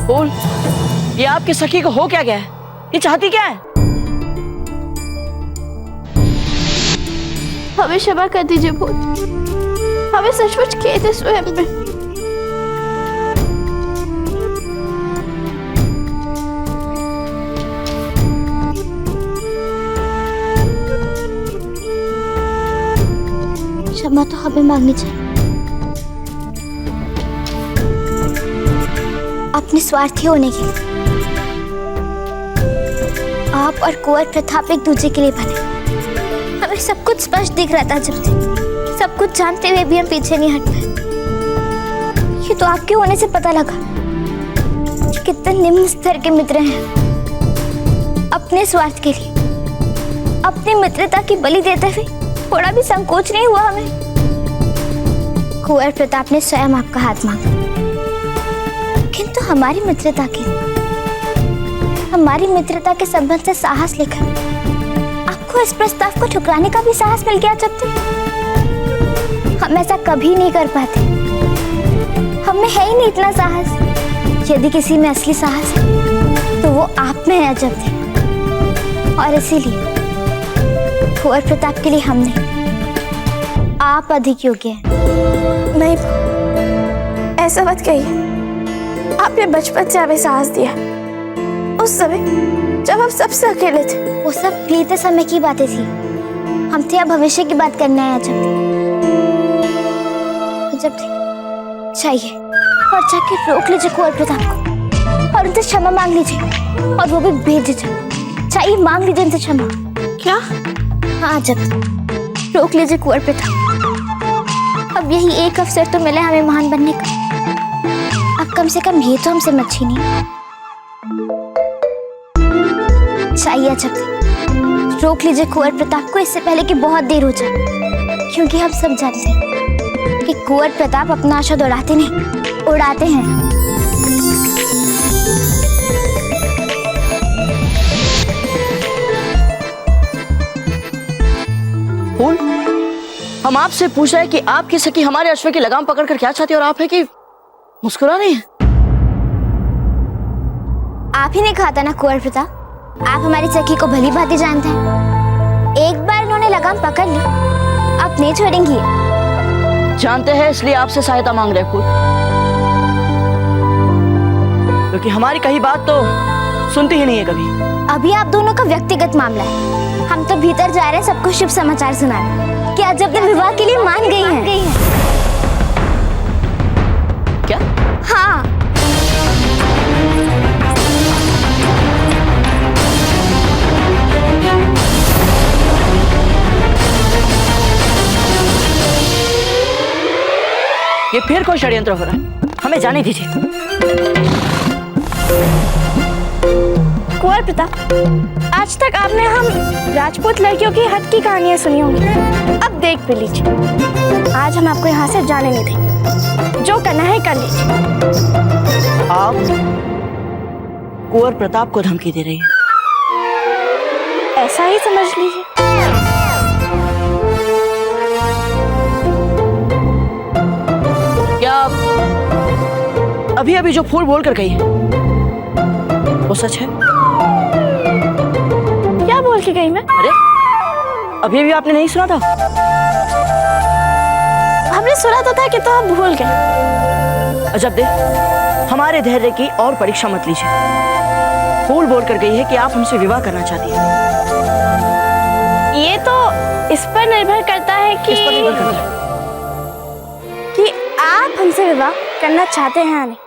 Speaker 9: बोल, ये आपकी सखी को हो क्या गया है? ये चाहती क्या है?
Speaker 1: हमें क्षमा कर दीजिए भूत, हमें सचमुच खेद है स्वयं में। क्षमा तो हमें मांगनी चाहिए। अपने स्वार्थी होने के लिए आप और कुंवर प्रताप एक दूसरे के लिए बने। हमें सब कुछ स्पष्ट दिख रहा था जब से, सब कुछ जानते हुए भी हम पीछे नहीं हट पाए। ये तो आपके होने से पता लगा कि कितने निम्न स्तर के मित्र हैं। अपने स्वार्थ के लिए अपनी मित्रता की बलि देते हुए थोड़ा भी संकोच नहीं हुआ हमें। कुंवर प्रताप ने स्वयं आपका हाथ मांगा, किंतु हमारी मित्रता के संबंध से साहस लेकर आपको इस प्रस्ताव को ठुकराने का भी साहस मिल गया। जब तक हम ऐसा कभी नहीं कर पाते, हमें है ही नहीं इतना साहस। यदि किसी में असली साहस है तो वो आप में है जब तक, और इसीलिए कुंवर प्रताप के लिए हम नहीं, आप अधिक योग्य हैं।
Speaker 7: नहीं, ऐसा मत कहिए। आपने बचपन से हमें साहस दिया, उस समय जब हम सबसे अकेले थे।
Speaker 1: वो सब बीते समय की बातें थी, हम थे अब भविष्य की बात करने आए। जब चाहिए और जाके रोक लीजिए कुंवर प्रताप को और उनसे क्षमा मांग लीजिए, और वो भी बेझिझक। चाहिए मांग लीजिए उनसे क्षमा।
Speaker 7: क्या?
Speaker 1: हाँ, जब रोक लीजिए कुंवर प्रताप। अब यही एक अवसर तो मिला हमें महान बनने का। अब कम से कम ये तो हमसे मत छीनिए। चाहिए जब रोक लीजिए कुंवर प्रताप को इससे पहले कि बहुत देर हो जाए, क्योंकि हम सब जानते हैं कि कुंवर प्रताप अपना आशा दौड़ाते नहीं, उड़ाते हैं।
Speaker 9: फूल, हम आपसे पूछ रहे हैं कि आपकी सखी हमारे अश्व की लगाम पकड़कर क्या चाहती है, और आप है कि मुस्कुरा रही हैं।
Speaker 1: आप ही ने कहा था ना कुंवर प्रताप, आप हमारी सखी को भली भांति जानते हैं। एक बार इन्होंने लगाम पकड़ ली, आप नहीं छोड़ेंगी।
Speaker 9: जानते हैं इसलिए आपसे सहायता मांग रहे फूल, क्योंकि हमारी कही बात तो सुनती ही नहीं है कभी।
Speaker 1: अभी आप दोनों का व्यक्तिगत मामला है, हम तो भीतर जा रहे हैं सबको शुभ समाचार सुनाने कि आज अपने विवाह के लिए मान गई हैं।
Speaker 9: क्या?
Speaker 1: हाँ।
Speaker 9: ये फिर कोई षड्यंत्र हो रहा है, हमें जाने दीजिए।
Speaker 1: कुंवर प्रताप, आज तक आपने हम राजपूत लड़कियों की हद की कहानियां सुनी होंगी, अब देख भी लीजिए। आज हम आपको यहाँ से जाने नहीं देंगे, जो करना है कर लीजिए।
Speaker 9: आप कुंवर प्रताप को धमकी दे रही हैं?
Speaker 1: ऐसा ही समझ लीजिए।
Speaker 9: क्या अभी अभी जो फूल बोल कर गई है वो सच है?
Speaker 1: क्या बोल के गई मैं?
Speaker 9: अरे अभी अभी आपने नहीं सुना था?
Speaker 1: हमने सुना तो था कि तो आप भूल गए।
Speaker 9: अजब दे, हमारे धैर्य की और परीक्षा मत लीजिए। फूल बोल कर गई है कि आप हमसे विवाह करना चाहती हैं।
Speaker 1: ये तो इस पर निर्भर करता है कि आप हमसे विवाह करना चाहते हैं या नहीं।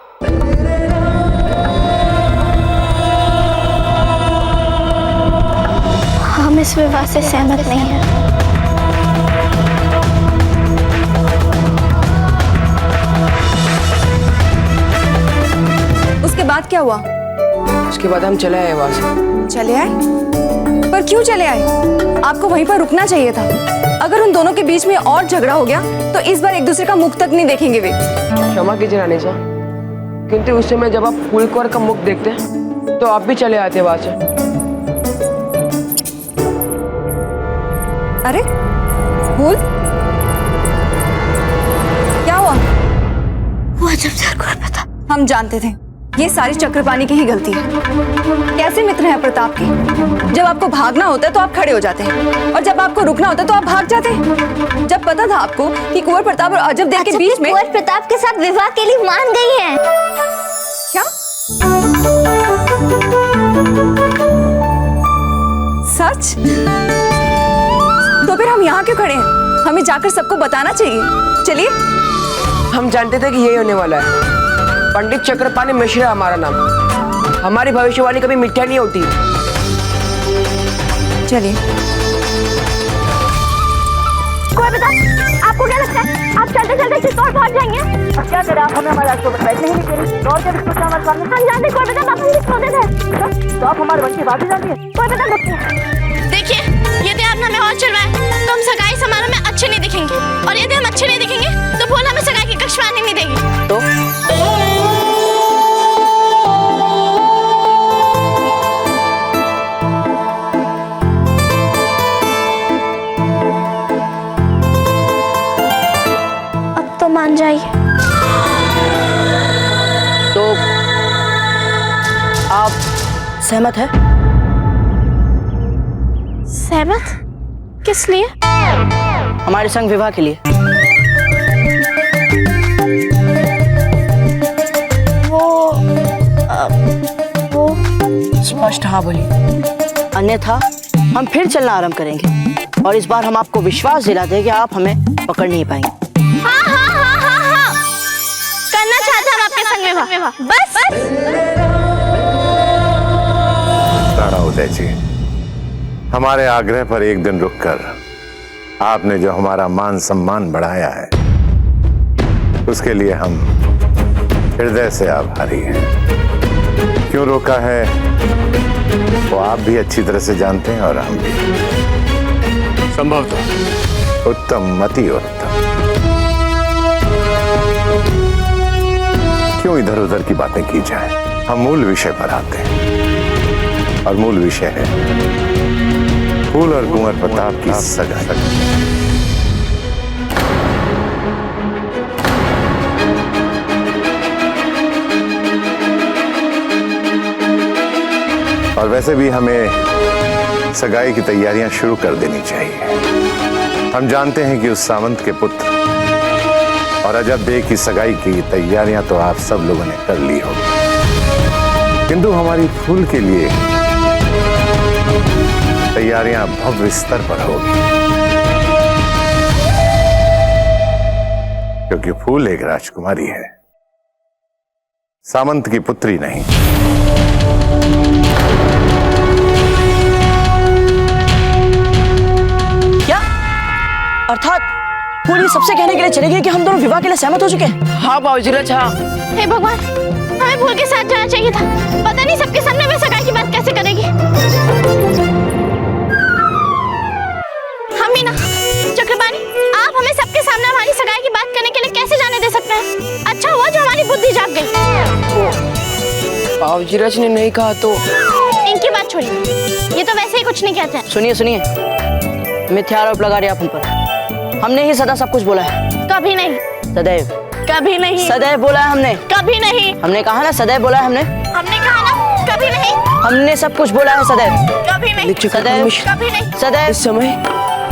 Speaker 1: हम इस विवाह से सहमत नहीं हैं।
Speaker 7: उसके बाद क्या हुआ?
Speaker 10: उसके बाद हम चले आए वहां से।
Speaker 7: चले आए? पर क्यों चले आए? आपको वहीं पर रुकना चाहिए था। अगर उन दोनों के बीच में और झगड़ा हो गया तो इस बार एक दूसरे का मुख तक नहीं देखेंगे वे।
Speaker 10: क्षमा कीजिए रानी साहब, किंतु उस समय जब आप फूल कौर का मुख देखते तो आप भी चले आते वहां से।
Speaker 7: अरे फूल, क्या हुआ?
Speaker 1: वो जब पता,
Speaker 7: हम जानते थे ये सारी चक्रपाणी की ही गलती है। कैसे मित्र हैं प्रताप के? जब आपको भागना होता है तो आप खड़े हो जाते हैं, और जब आपको रुकना होता है तो आप भाग जाते हैं। जब पता था आपको कि कुंवर प्रताप और अजब देव के बीच में
Speaker 1: कुंवर प्रताप के साथ विवाह के लिए मान गई हैं।
Speaker 7: क्या? सच? तो फिर हम यहाँ क्यों खड़े हैं? हमें जाकर सबको बताना चाहिए। चलिए।
Speaker 10: हम जानते थे कि यही होने वाला है। पंडित चक्रपाणी मिश्रा हमारा नाम। हमारी भविष्यवाणी कभी मिथ्या नहीं होती।
Speaker 7: चलिए।
Speaker 1: कुंवर प्रताप, आपको क्या लगता है आप चलते चलते किस और भाग जाएंगे?
Speaker 9: अब क्या करें, आप हमें हमारे रास्ते पर बैठने ही नहीं दे रही। और क्या रिश्ते हमारे सामने?
Speaker 1: हम जानते कुंवर प्रताप आप हमसे छोड़े थे,
Speaker 9: तो आप हमारे बच्चे बात ही जानती है।
Speaker 1: कुंवर प्रताप रुकिए। देखिए, यदि आपने हमें और चिढ़वाया तो हम सगाई समारोह में अच्छे नहीं दिखेंगे, और यदि हम अच्छे नहीं दिखेंगे तो फूल हमें सगाई की कक्ष में आने नहीं देगी।
Speaker 9: तो
Speaker 1: अब तो मान जाइए।
Speaker 9: तो आप सहमत है?
Speaker 1: सहमत? किस लिए?
Speaker 9: हमारे संग विवाह के लिए।
Speaker 1: वो
Speaker 9: स्पष्ट हाँ बोलिए, अन्यथा हम फिर चलना आरंभ करेंगे, और इस बार हम आपको विश्वास दिलाते हैं कि आप हमें पकड़ नहीं पाएंगे।
Speaker 1: हाँ। करना चाहते हम आपके संग विवाह। बस।
Speaker 2: राणा उदय जी, हमारे आग्रह पर एक दिन रुककर आपने जो हमारा मान सम्मान बढ़ाया है, उसके लिए हम हृदय से आभारी हैं। क्यों रोका है वो आप भी अच्छी तरह से जानते हैं और हम भी।
Speaker 3: संभवतः।
Speaker 2: उत्तम, अति उत्तम। क्यों इधर उधर की बातें की जाए, हम मूल विषय पर आते हैं और मूल विषय है फूल और कुंवर प्रताप की सगाई। और वैसे भी हमें सगाई की तैयारियां शुरू कर देनी चाहिए। हम जानते हैं कि उस सामंत के पुत्र और अजब बे की सगाई की तैयारियां तो आप सब लोगों ने कर ली होगी, किंतु हमारी फूल के लिए तैयारियां भव्य स्तर पर होगी, क्योंकि फूल एक राजकुमारी है, सामंत की पुत्री नहीं।
Speaker 10: क्या अर्थात फूल ये सबसे कहने के लिए चले गए कि हम दोनों विवाह के लिए सहमत हो चुके हैं? हाँ बाबूजी राज, हाँ।
Speaker 1: हे भगवान, हमें फूल के साथ जाना चाहिए था। पता नहीं सबके सामने मैं सगाई की बात कैसे करेगी। हम मीना, चक्रपाणी, आप हमें सबके सामने हमारी सगाई की बात करने के लिए कैसे जाने दे सकते हैं? अच्छा हुआ जो हमारी बुद्धि जाग गई।
Speaker 10: बाबूजी राज ने नहीं कहा तो?
Speaker 1: इनकी बात छोड़िए, ये तो वैसे ही कुछ नहीं कहते हैं।
Speaker 10: सुनिए सुनिए, मिथ्या आरोप लगा रहे आप हम पर। हमने ही सदा सब कुछ बोला है।
Speaker 1: कभी नहीं।
Speaker 10: सदैव।
Speaker 1: कभी नहीं।
Speaker 10: सदैव बोला है हमने।
Speaker 1: कभी नहीं।
Speaker 10: हमने कहा ना, सदैव बोला है हमने।
Speaker 1: हमने कहा ना, कभी नहीं।
Speaker 10: हमने सब कुछ बोला है सदैव।
Speaker 1: कभी नहीं।
Speaker 10: सदैव।
Speaker 1: कभी नहीं।
Speaker 10: सदैव। इस समय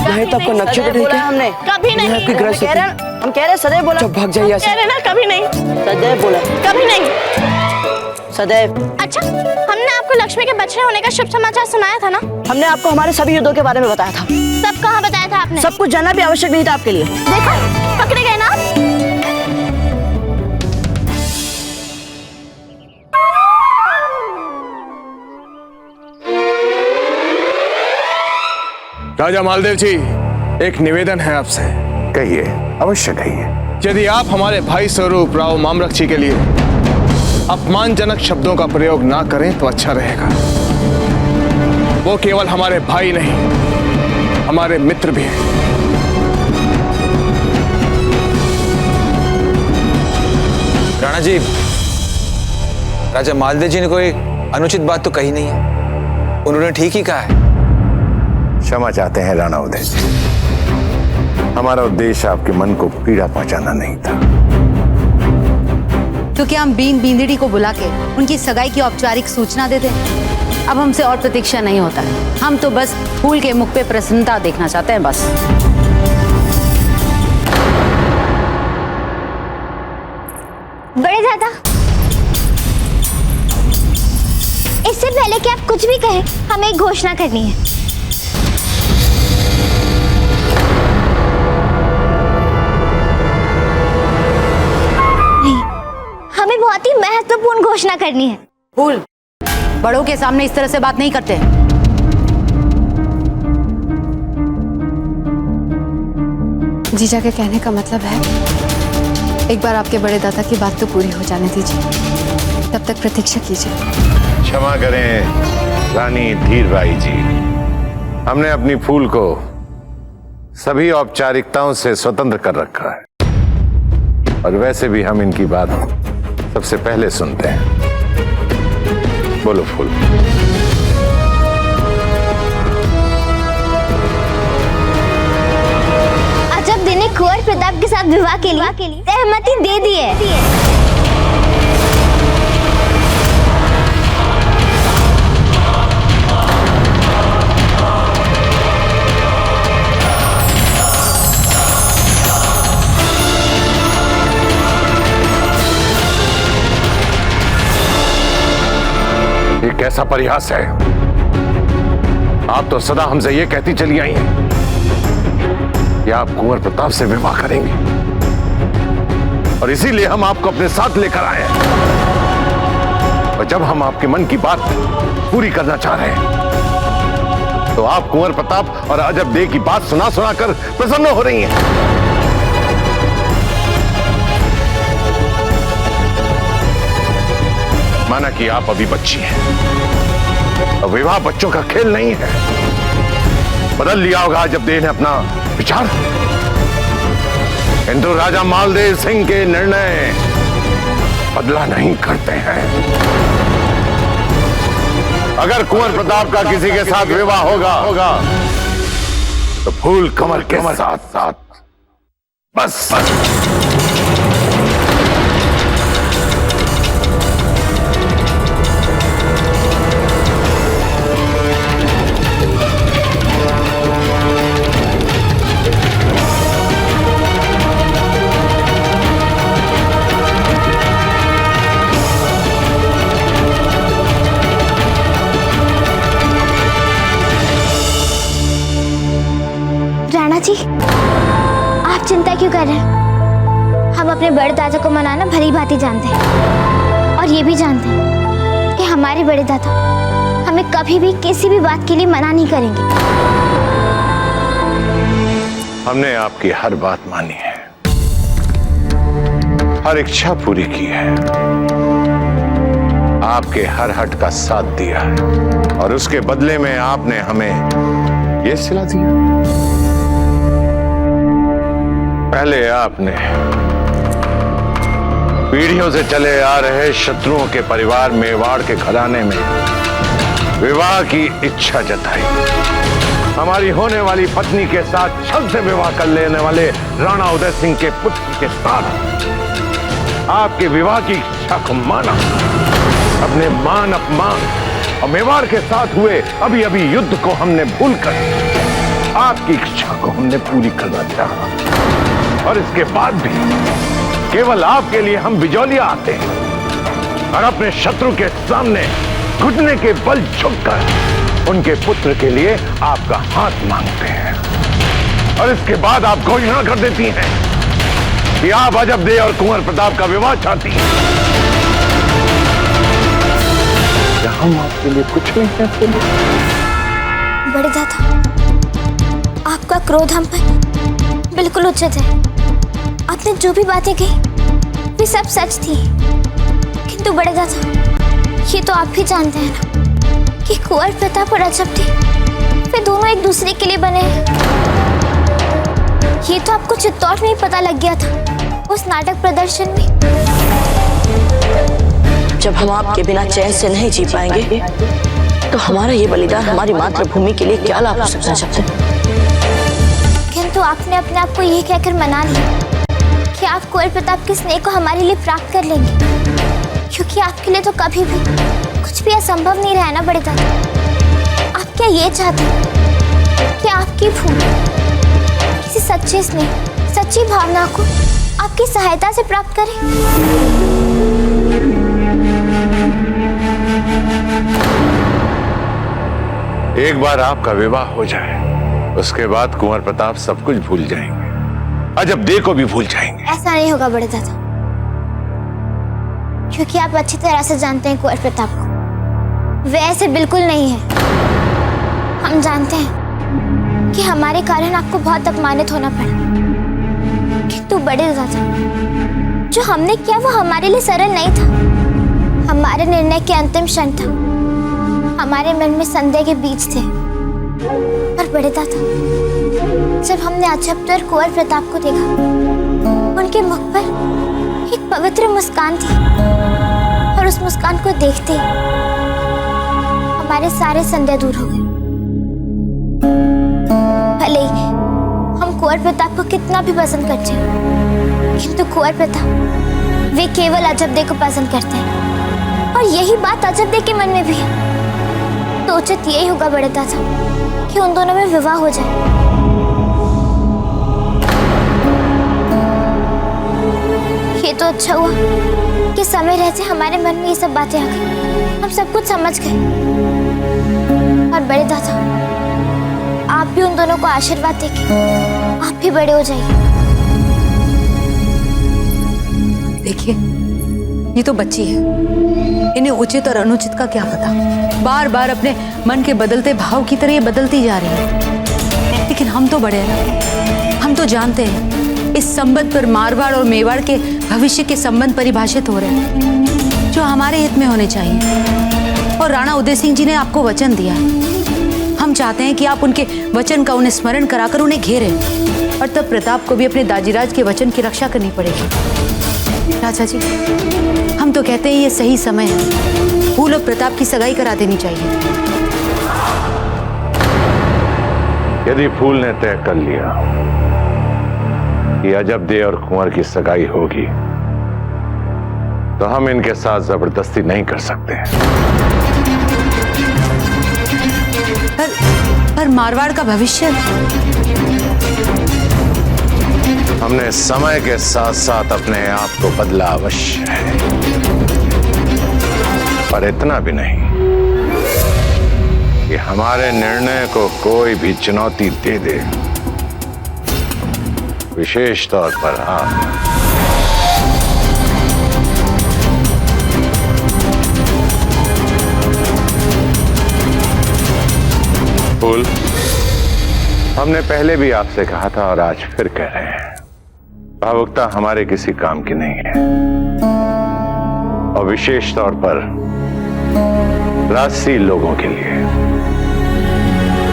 Speaker 10: नहीं तो आपका नक्शा बोला हमने।
Speaker 1: कभी नहीं।
Speaker 10: हम कह रहे सदैव बोला। भाग जाइए यहाँ से।
Speaker 1: कह रहे ना कभी नहीं।
Speaker 10: सदैव बोला।
Speaker 1: कभी नहीं।
Speaker 10: सदैव।
Speaker 1: अच्छा, हमने आपको लक्ष्मी के बच्चे होने का शुभ समाचार सुनाया था ना?
Speaker 10: हमने आपको हमारे सभी युद्धों के बारे में बताया था।
Speaker 1: सब कहाँ बताया था आपने?
Speaker 10: सब कुछ जानना भी आवश्यक नहीं था आपके लिए।
Speaker 1: देखा, पकड़े गए ना आप?
Speaker 3: राजा मालदेव जी, एक निवेदन है आपसे।
Speaker 2: कहिए, अवश्य कहिए।
Speaker 3: यदि आप हमारे भाई स्वरूप राव मामरक्षी के लिए अपमानजनक शब्दों का प्रयोग ना करें तो अच्छा रहेगा। वो केवल हमारे भाई नहीं, हमारे मित्र भी हैं।
Speaker 5: राणा जी, राजा मालदेव जी ने कोई अनुचित बात तो कही नहीं है, उन्होंने ठीक ही कहा है।
Speaker 2: क्षमा चाहते हैं राणा उदय जी, हमारा उद्देश्य आपके मन को पीड़ा पहुंचाना नहीं था।
Speaker 6: क्योंकि हम बीन बींदड़ी को बुला के उनकी सगाई की औपचारिक सूचना दे दें। अब हमसे और प्रतीक्षा नहीं होता है, हम तो बस फूल के मुख पे प्रसन्नता देखना चाहते हैं, बस।
Speaker 1: बड़े दादा, इससे पहले कि आप कुछ भी कहें, हमें एक घोषणा करनी है। नहीं, हमें बहुत ही महत्वपूर्ण घोषणा करनी है।
Speaker 6: फूल, बड़ों के सामने इस तरह से बात नहीं करते।
Speaker 7: जीजा के कहने का मतलब है एक बार आपके बड़े दादा की बात तो पूरी हो जाने दीजिए, तब तक प्रतीक्षा कीजिए।
Speaker 2: क्षमा करें रानी धीरबाई जी, हमने अपनी फूल को सभी औपचारिकताओं से स्वतंत्र कर रखा है, और वैसे भी हम इनकी बात सबसे पहले सुनते हैं। बोलो फूल।
Speaker 1: अजब दिन ने कुंवर प्रताप के साथ विवाह के लिए सहमति दे दी है।
Speaker 2: ये कैसा परिहास है? आप तो सदा हमसे ये कहती चली आई हैं कि आप कुंवर प्रताप से विवाह करेंगे, और इसीलिए हम आपको अपने साथ लेकर आए हैं। और जब हम आपके मन की बात पूरी करना चाह रहे हैं, तो आप कुंवर प्रताप और अजब बे की बात सुना सुना कर प्रसन्न हो रही हैं। माना कि आप अभी बच्ची हैं। अब विवाह बच्चों का खेल नहीं है। बदल लिया होगा जब देव ने अपना विचार। किंतु राजा मालदेव सिंह के निर्णय बदला नहीं करते हैं। अगर कुंवर प्रताप का किसी के साथ विवाह होगा तो फूल कमर के साथ साथ बस।
Speaker 1: राणा जी, आप चिंता क्यों कर रहे हैं? हम अपने बड़े दादा को मनाना भली भांति जानते हैं और ये भी जानते हैं कि हमारे बड़े दादा हमें कभी भी किसी भी बात के लिए मना नहीं करेंगे।
Speaker 2: हमने आपकी हर बात मानी है, हर इच्छा पूरी की है, आपके हर हट का साथ दिया है और उसके बदले में आपने हमें ये सिला दिया। पहले आपने पीढ़ियों से चले आ रहे शत्रुओं के परिवार मेवाड़ के घराने में विवाह की इच्छा जताई। हमारी होने वाली पत्नी के साथ छल से विवाह कर लेने वाले राणा उदय सिंह के पुत्र के साथ आपके विवाह की इच्छा को माना। अपने मान अपमान और मेवाड़ के साथ हुए अभी अभी युद्ध को हमने भूलकर आपकी इच्छा को हमने पूरी करना चाहा और इसके बाद भी केवल आपके लिए हम बिजौलिया आते हैं और अपने शत्रु के सामने घुटने के बल झुककर उनके पुत्र के लिए आपका हाथ मांगते हैं और इसके बाद आप घोषणा कर देती हैं कि आप अजब दे और कुंवर प्रताप का विवाह चाहती हैं। क्या हम आपके लिए कुछ नहीं कहते?
Speaker 1: बड़े दादा, आपका क्रोध हम पर बिल्कुल उचित है। आपने जो भी बातें कही वे सब सच थी, किंतु बड़े दादा ये तो आप भी जानते हैं ना कि कुंवर प्रताप और अजब दे वे दोनों एक दूसरे के लिए बने हैं। ये तो आपको चित्तौड़ में ही पता लग गया था उस नाटक प्रदर्शन में।
Speaker 9: जब हम आपके बिना चैन से नहीं जी पाएंगे तो हमारा ये बलिदान हमारी मातृभूमि के लिए क्या लाभ हो सकता है?
Speaker 1: किंतु आपने अपने आप को ये कहकर मना लिया कि आप कुंवर प्रताप के स्नेह को हमारे लिए प्राप्त कर लेंगे, क्योंकि आपके लिए तो कभी भी कुछ भी असंभव नहीं रहा ना बड़े दादा। आप क्या ये चाहते हैं कि आपकी फूल किसी सच्चे स्नेह, सच्ची भावना को आपकी सहायता से प्राप्त करें?
Speaker 2: एक बार आपका विवाह हो जाए उसके बाद कुंवर प्रताप सब कुछ भूल जाएंगे, अजब दे को भी भूल जाएंगे।
Speaker 1: ऐसा नहीं होगा बड़े दादा, क्योंकि आप अच्छी तरह से जानते हैं कुंवर प्रताप को। वे ऐसे बिल्कुल नहीं है। हम जानते हैं कि हमारे कारण आपको बहुत अपमानित होना पड़ा, किंतु बड़े दादा जो हमने किया वो हमारे लिए सरल नहीं था। हमारे निर्णय के अंतिम क्षण था, हमारे मन में संदेह के बीज थे। पर बड़े दादा जब हमने अजब और कुंवर प्रताप को देखा, उनके मुख पर एक पवित्र मुस्कान थी और उस मुस्कान को देखते ही हमारे सारे संदेह दूर हो गए। भले ही हम कुंवर प्रताप को कितना भी पसंद करते हैं, किंतु कुंवर प्रताप वे केवल अजब दे को पसंद करते हैं और यही बात अजब दे के मन में भी है। तो उचित यही होगा बड़े दादा कि उन दोनों में विवाह हो जाए। ये तो अच्छा हुआ कि समय रहते हमारे मन में ये सब बातें आ गई, हम सब कुछ समझ गए। और बड़े दादा आप भी उन दोनों को आशीर्वाद देके आप भी बड़े हो जाइए।
Speaker 6: देखिए, ये तो बच्ची है, इन्हें उचित और अनुचित का क्या पता। बार बार अपने मन के बदलते भाव की तरह ये बदलती जा रही है। लेकिन हम तो बड़े हैं, हम तो जानते हैं इस संबंध पर मारवाड़ और मेवाड़ के भविष्य के संबंध परिभाषित हो रहे हैं। जो हमारे हित में होने चाहिए। और राणा उदय सिंह जी ने आपको वचन दिया, हम चाहते हैं कि आप उनके वचन का उन्हें स्मरण कराकर उन्हें घेरें, और तब प्रताप को भी अपने दाजीराज के वचन की रक्षा करनी पड़ेगी। राजा जी, हम तो कहते हैं ये सही समय है, फूल और प्रताप की सगाई करा देनी चाहिए।
Speaker 2: यदि फूल ने तय कर लिया कि अजब दे और कुंवर की सगाई होगी, तो हम इनके साथ जबरदस्ती नहीं कर सकते।
Speaker 6: पर मारवाड़ का भविष्य?
Speaker 2: हमने समय के साथ साथ अपने आप को बदला अवश्य है, पर इतना भी नहीं कि हमारे निर्णय को कोई भी चुनौती दे दे, विशेष तौर पर आप। फूल, हमने पहले भी आपसे कहा था और आज फिर कह रहे हैं, भावुकता हमारे किसी काम की नहीं है, और विशेष तौर पर राजसी लोगों के लिए।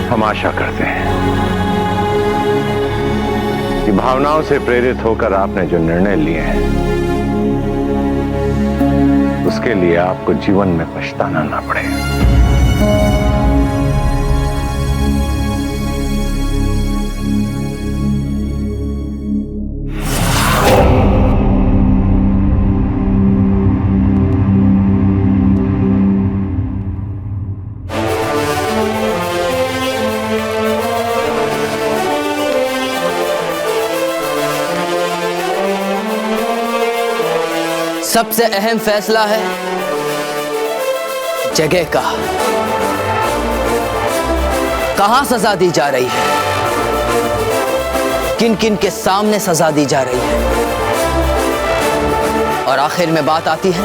Speaker 2: हम आशा करते हैं कि भावनाओं से प्रेरित होकर आपने जो निर्णय लिए हैं, उसके लिए आपको जीवन में पछताना ना पड़े।
Speaker 10: सबसे अहम फैसला है जगह का। कहां सजा दी जा रही है, किन किन के सामने सजा दी जा रही है, और आखिर में बात आती है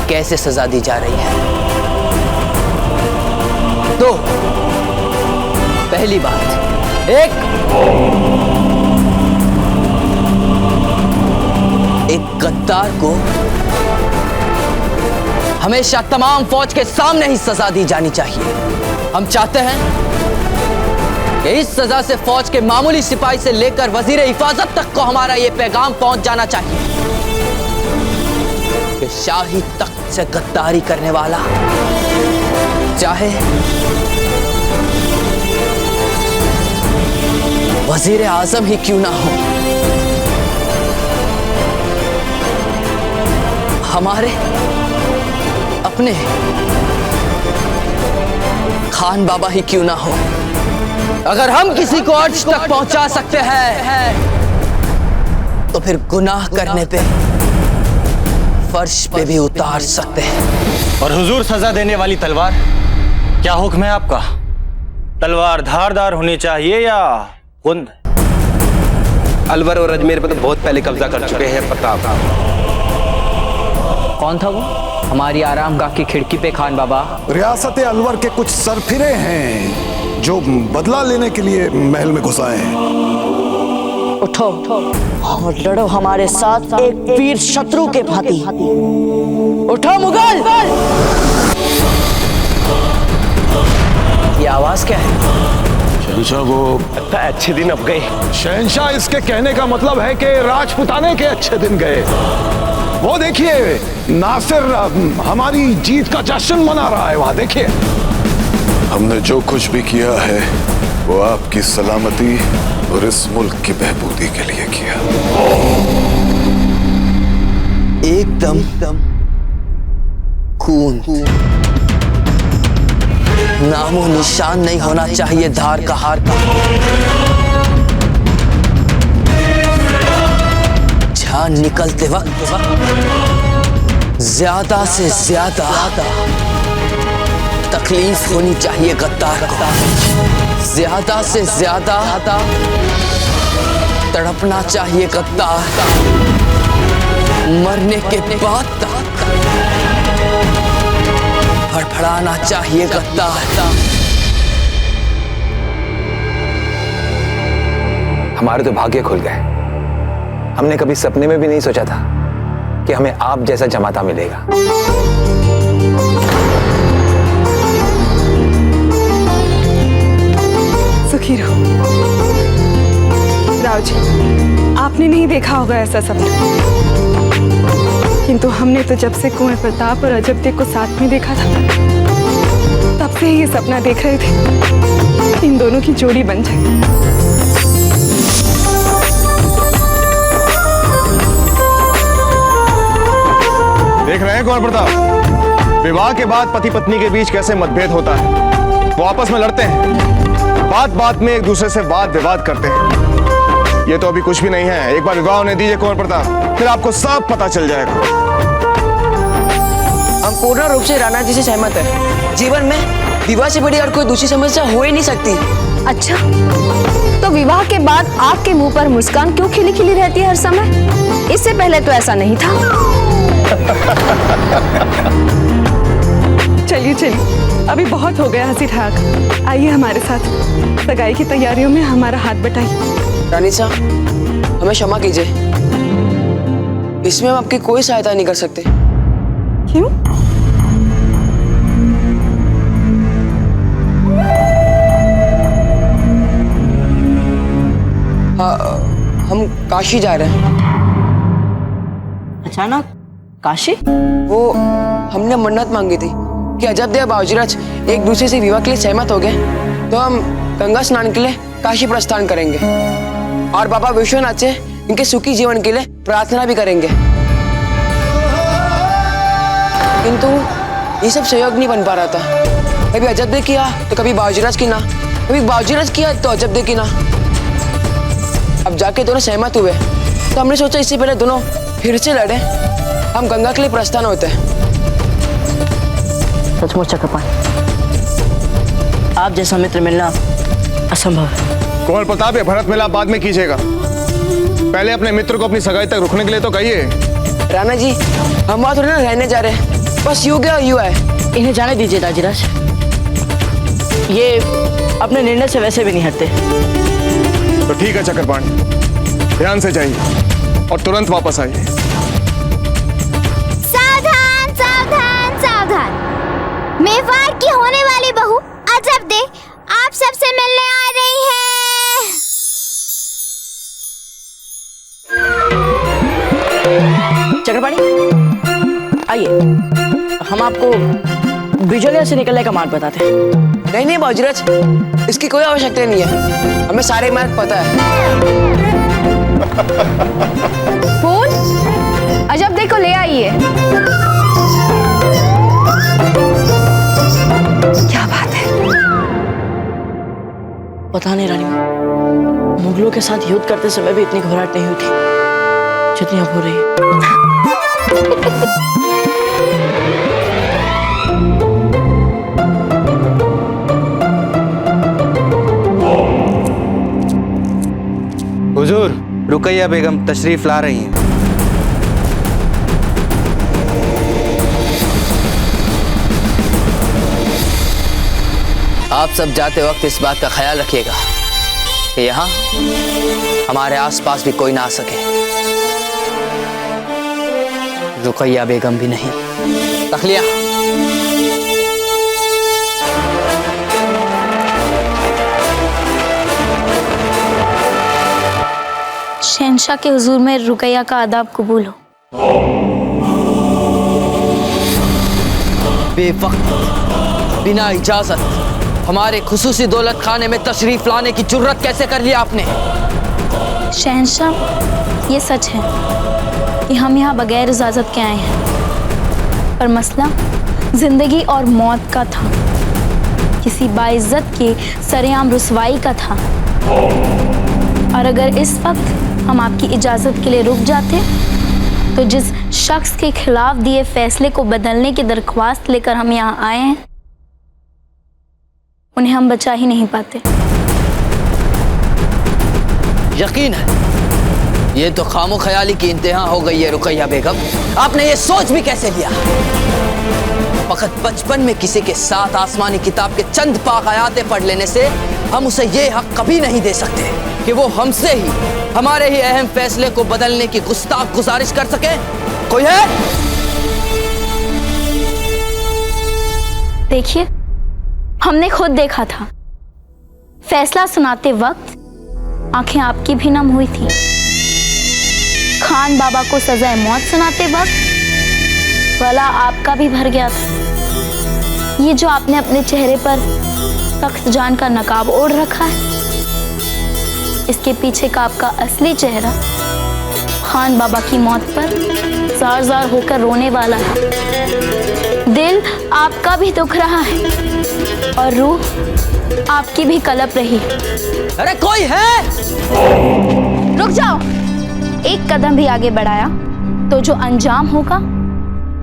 Speaker 10: कैसे सजा दी जा रही है। तो पहली बात, एक गद्दार को हमेशा तमाम फौज के सामने ही सजा दी जानी चाहिए। हम चाहते हैं कि इस सजा से फौज के मामूली सिपाही से लेकर वजीर हिफाजत तक को हमारा यह पैगाम पहुंच जाना चाहिए कि शाही तख्त से गद्दारी करने वाला, चाहे वजीर आजम ही क्यों ना हो, हमारे अपने खान बाबा ही क्यों ना हो, अगर हम किसी को अर्श तक पहुंचा सकते हैं तो फिर गुनाह करने पे फर्श पे भी उतार सकते हैं।
Speaker 13: और हुजूर, सजा देने वाली तलवार, क्या हुक्म है आपका? तलवार धारदार होनी चाहिए या कुंद?
Speaker 5: अलवर और अजमेर पर तो बहुत पहले कब्जा कर चुके हैं प्रताप।
Speaker 10: कौन था वो हमारी आरामगाह की खिड़की पे? खान बाबा,
Speaker 14: रियासत अलवर के कुछ सरफिरे हैं जो बदला लेने के लिए महल में घुस आए हैं।
Speaker 9: उठो और लड़ो हमारे साथ एक वीर शत्रु के भांति। उठो मुगल! ये आवाज क्या है?
Speaker 14: शहंशाह, वो
Speaker 13: अच्छे दिन अब गए।
Speaker 14: शहंशाह, इसके कहने का मतलब है कि राजपुताने के अच्छे दिन गए। वो देखिए, नासिर हमारी जीत का जश्न मना रहा है, वहां देखिए। हमने जो कुछ भी किया है वो आपकी सलामती और इस मुल्क की बहबूदी के लिए किया।
Speaker 10: एकदम खून, नामो निशान नहीं होना चाहिए धार का, हार का। जान निकलते वक्त ज्यादा से ज्यादा तकलीफ होनी चाहिए गद्दार को, ज्यादा से ज्यादा तड़पना चाहिए गद्दार, मरने के बाद तक फड़फड़ाना चाहिए गद्दार।
Speaker 5: हमारे तो भाग्य खुल गए। हमने कभी सपने में भी नहीं सोचा था कि हमें आप जैसा जमाता मिलेगा।
Speaker 12: सुखी रहो। राव जी, आपने नहीं देखा होगा ऐसा सपना, किंतु हमने तो जब से कुंवर प्रताप और अजब देव को साथ में देखा था, तब से ये सपना देख रहे थे इन दोनों की जोड़ी बन जाए।
Speaker 3: देख रहे हैं कुंवर प्रताप, विवाह के बाद पति पत्नी के बीच कैसे मतभेद होता है। वो आपस में लड़ते हैं, बात बात में एक दूसरे से वाद विवाद करते हैं। ये तो अभी कुछ भी नहीं है, एक बार विवाह होने दीजिए कुंवर प्रताप, फिर आपको सब पता चल जाएगा।
Speaker 10: हम पूर्ण रूप से राणा जी से सहमत है। जीवन में विवाह से बड़ी और कोई दूसरी समस्या हो ही नहीं सकती।
Speaker 8: अच्छा, तो विवाह के बाद आपके मुंह पर मुस्कान क्यों खिली खिली रहती है हर समय? इससे पहले तो ऐसा नहीं था।
Speaker 12: चलिए चलिए, अभी बहुत हो गया हंसी ठहाका। आइए हमारे साथ सगाई की तैयारियों में हमारा हाथ बटाइए।
Speaker 10: रानी साहब, हमें क्षमा कीजिए, इसमें हम आपकी कोई सहायता नहीं कर सकते।
Speaker 12: क्यों?
Speaker 10: हाँ, हम काशी जा रहे हैं।
Speaker 9: अचानक काशी?
Speaker 10: वो हमने मन्नत मांगी थी कि अजब देव बाबूजीराज एक दूसरे से विवाह के लिए सहमत हो गए तो हम गंगा स्नान के लिए काशी प्रस्थान करेंगे और बाबा विश्वनाथ से इनके सुखी जीवन के लिए प्रार्थना भी करेंगे। किंतु ये सब सहयोग नहीं बन पा रहा था। कभी अजब देव किया तो कभी बाबूजीराज की ना, कभी बाबूजीराज किया तो अजब देव की ना। अब जाके दोनों सहमत हुए तो हमने सोचा इससे पहले दोनों फिर से लड़े, हम गंगा के लिए प्रस्थान होते हैं।
Speaker 9: सचमुच चक्रपाणी, आप जैसा मित्र मिलना असंभव है।
Speaker 3: कुंवर प्रताप, ये भरत मिलाप बाद में कीजिएगा, पहले अपने मित्र को अपनी सगाई तक रुकने के लिए तो कहिए।
Speaker 10: राणा जी, हम वहां थोड़ी ना रहने जा रहे हैं, बस यूं गया यूं है।
Speaker 9: इन्हें जाने दीजिए दाजीराज, ये अपने निर्णय से वैसे भी नहीं हटते।
Speaker 3: तो ठीक है चक्रपाणी, ध्यान से जाइए और तुरंत वापस आइए।
Speaker 1: सावधान सावधान सावधान, मेवाड़ की होने वाली बहू अजब दे आप सबसे मिलने आ रही है।
Speaker 9: चक्रपाणी आइए, हम आपको बिजलिया से निकलने का मार्ग बताते हैं।
Speaker 10: नहीं नहीं बाबूजीराज, इसकी कोई आवश्यकता नहीं है, हमें सारे मार्ग पता है।
Speaker 8: फूल, अजब देखो ले आइए।
Speaker 9: क्या बात है? पता नहीं रानी, मुगलों के साथ युद्ध करते समय भी इतनी घबराहट नहीं हुई थी जितनी अब हो रही है।
Speaker 5: हुजूर, रुकैया बेगम तशरीफ ला रही हैं।
Speaker 10: आप सब जाते वक्त इस बात का ख्याल रखिएगा कि यहाँ हमारे आसपास भी कोई ना आ सके, रुकैया बेगम भी नहीं। तखलिया,
Speaker 1: शहंशाह के हुजूर में रुकैया का आदाब कबूल हो।
Speaker 10: बेवक्त बिना इजाजत हमारे खुसूसी दौलत खाने में तशरीफ लाने की जुर्रत कैसे कर लिया आपने?
Speaker 1: शहंशाह, ये सच है कि हम यहाँ बगैर इजाजत के आए हैं, पर मसला जिंदगी और मौत का था, किसी बाइज्जत के सरेआम रुसवाई का था। और अगर इस वक्त हम आपकी इजाजत के लिए रुक जाते तो जिस शख्स के खिलाफ दिए फैसले को बदलने की दरख्वास्त लेकर हम यहाँ आए हैं, उन्हें हम बचा ही नहीं पाते।
Speaker 10: यकीन है ये तो खामो ख्याली की इंतहा हो गई है रुकैया बेगम। आपने ये सोच भी कैसे लिया? फकत बचपन में किसी के साथ आसमानी किताब के चंद पाक आयातें पढ़ लेने से हम उसे ये हक कभी नहीं दे सकते कि वो हमसे ही हमारे ही अहम फैसले को बदलने की गुस्ताख गुजारिश कर सके। कोई है?
Speaker 1: देखिए, हमने खुद देखा था। फैसला सुनाते वक्त आंखें आपकी भी नम हुई थी। खान बाबा को सजाए मौत सुनाते वक्त गला आपका भी भर गया था। ये जो आपने अपने चेहरे पर सख्त जान का नकाब ओढ़ रखा है, इसके पीछे का आपका असली चेहरा खान बाबा की मौत पर जार जार होकर रोने वाला है। दिल आपका भी दुख रहा है और रूह आपकी भी कलप रही है।
Speaker 10: अरे कोई है?
Speaker 1: रुक जाओ। एक कदम भी आगे बढ़ाया तो जो अंजाम होगा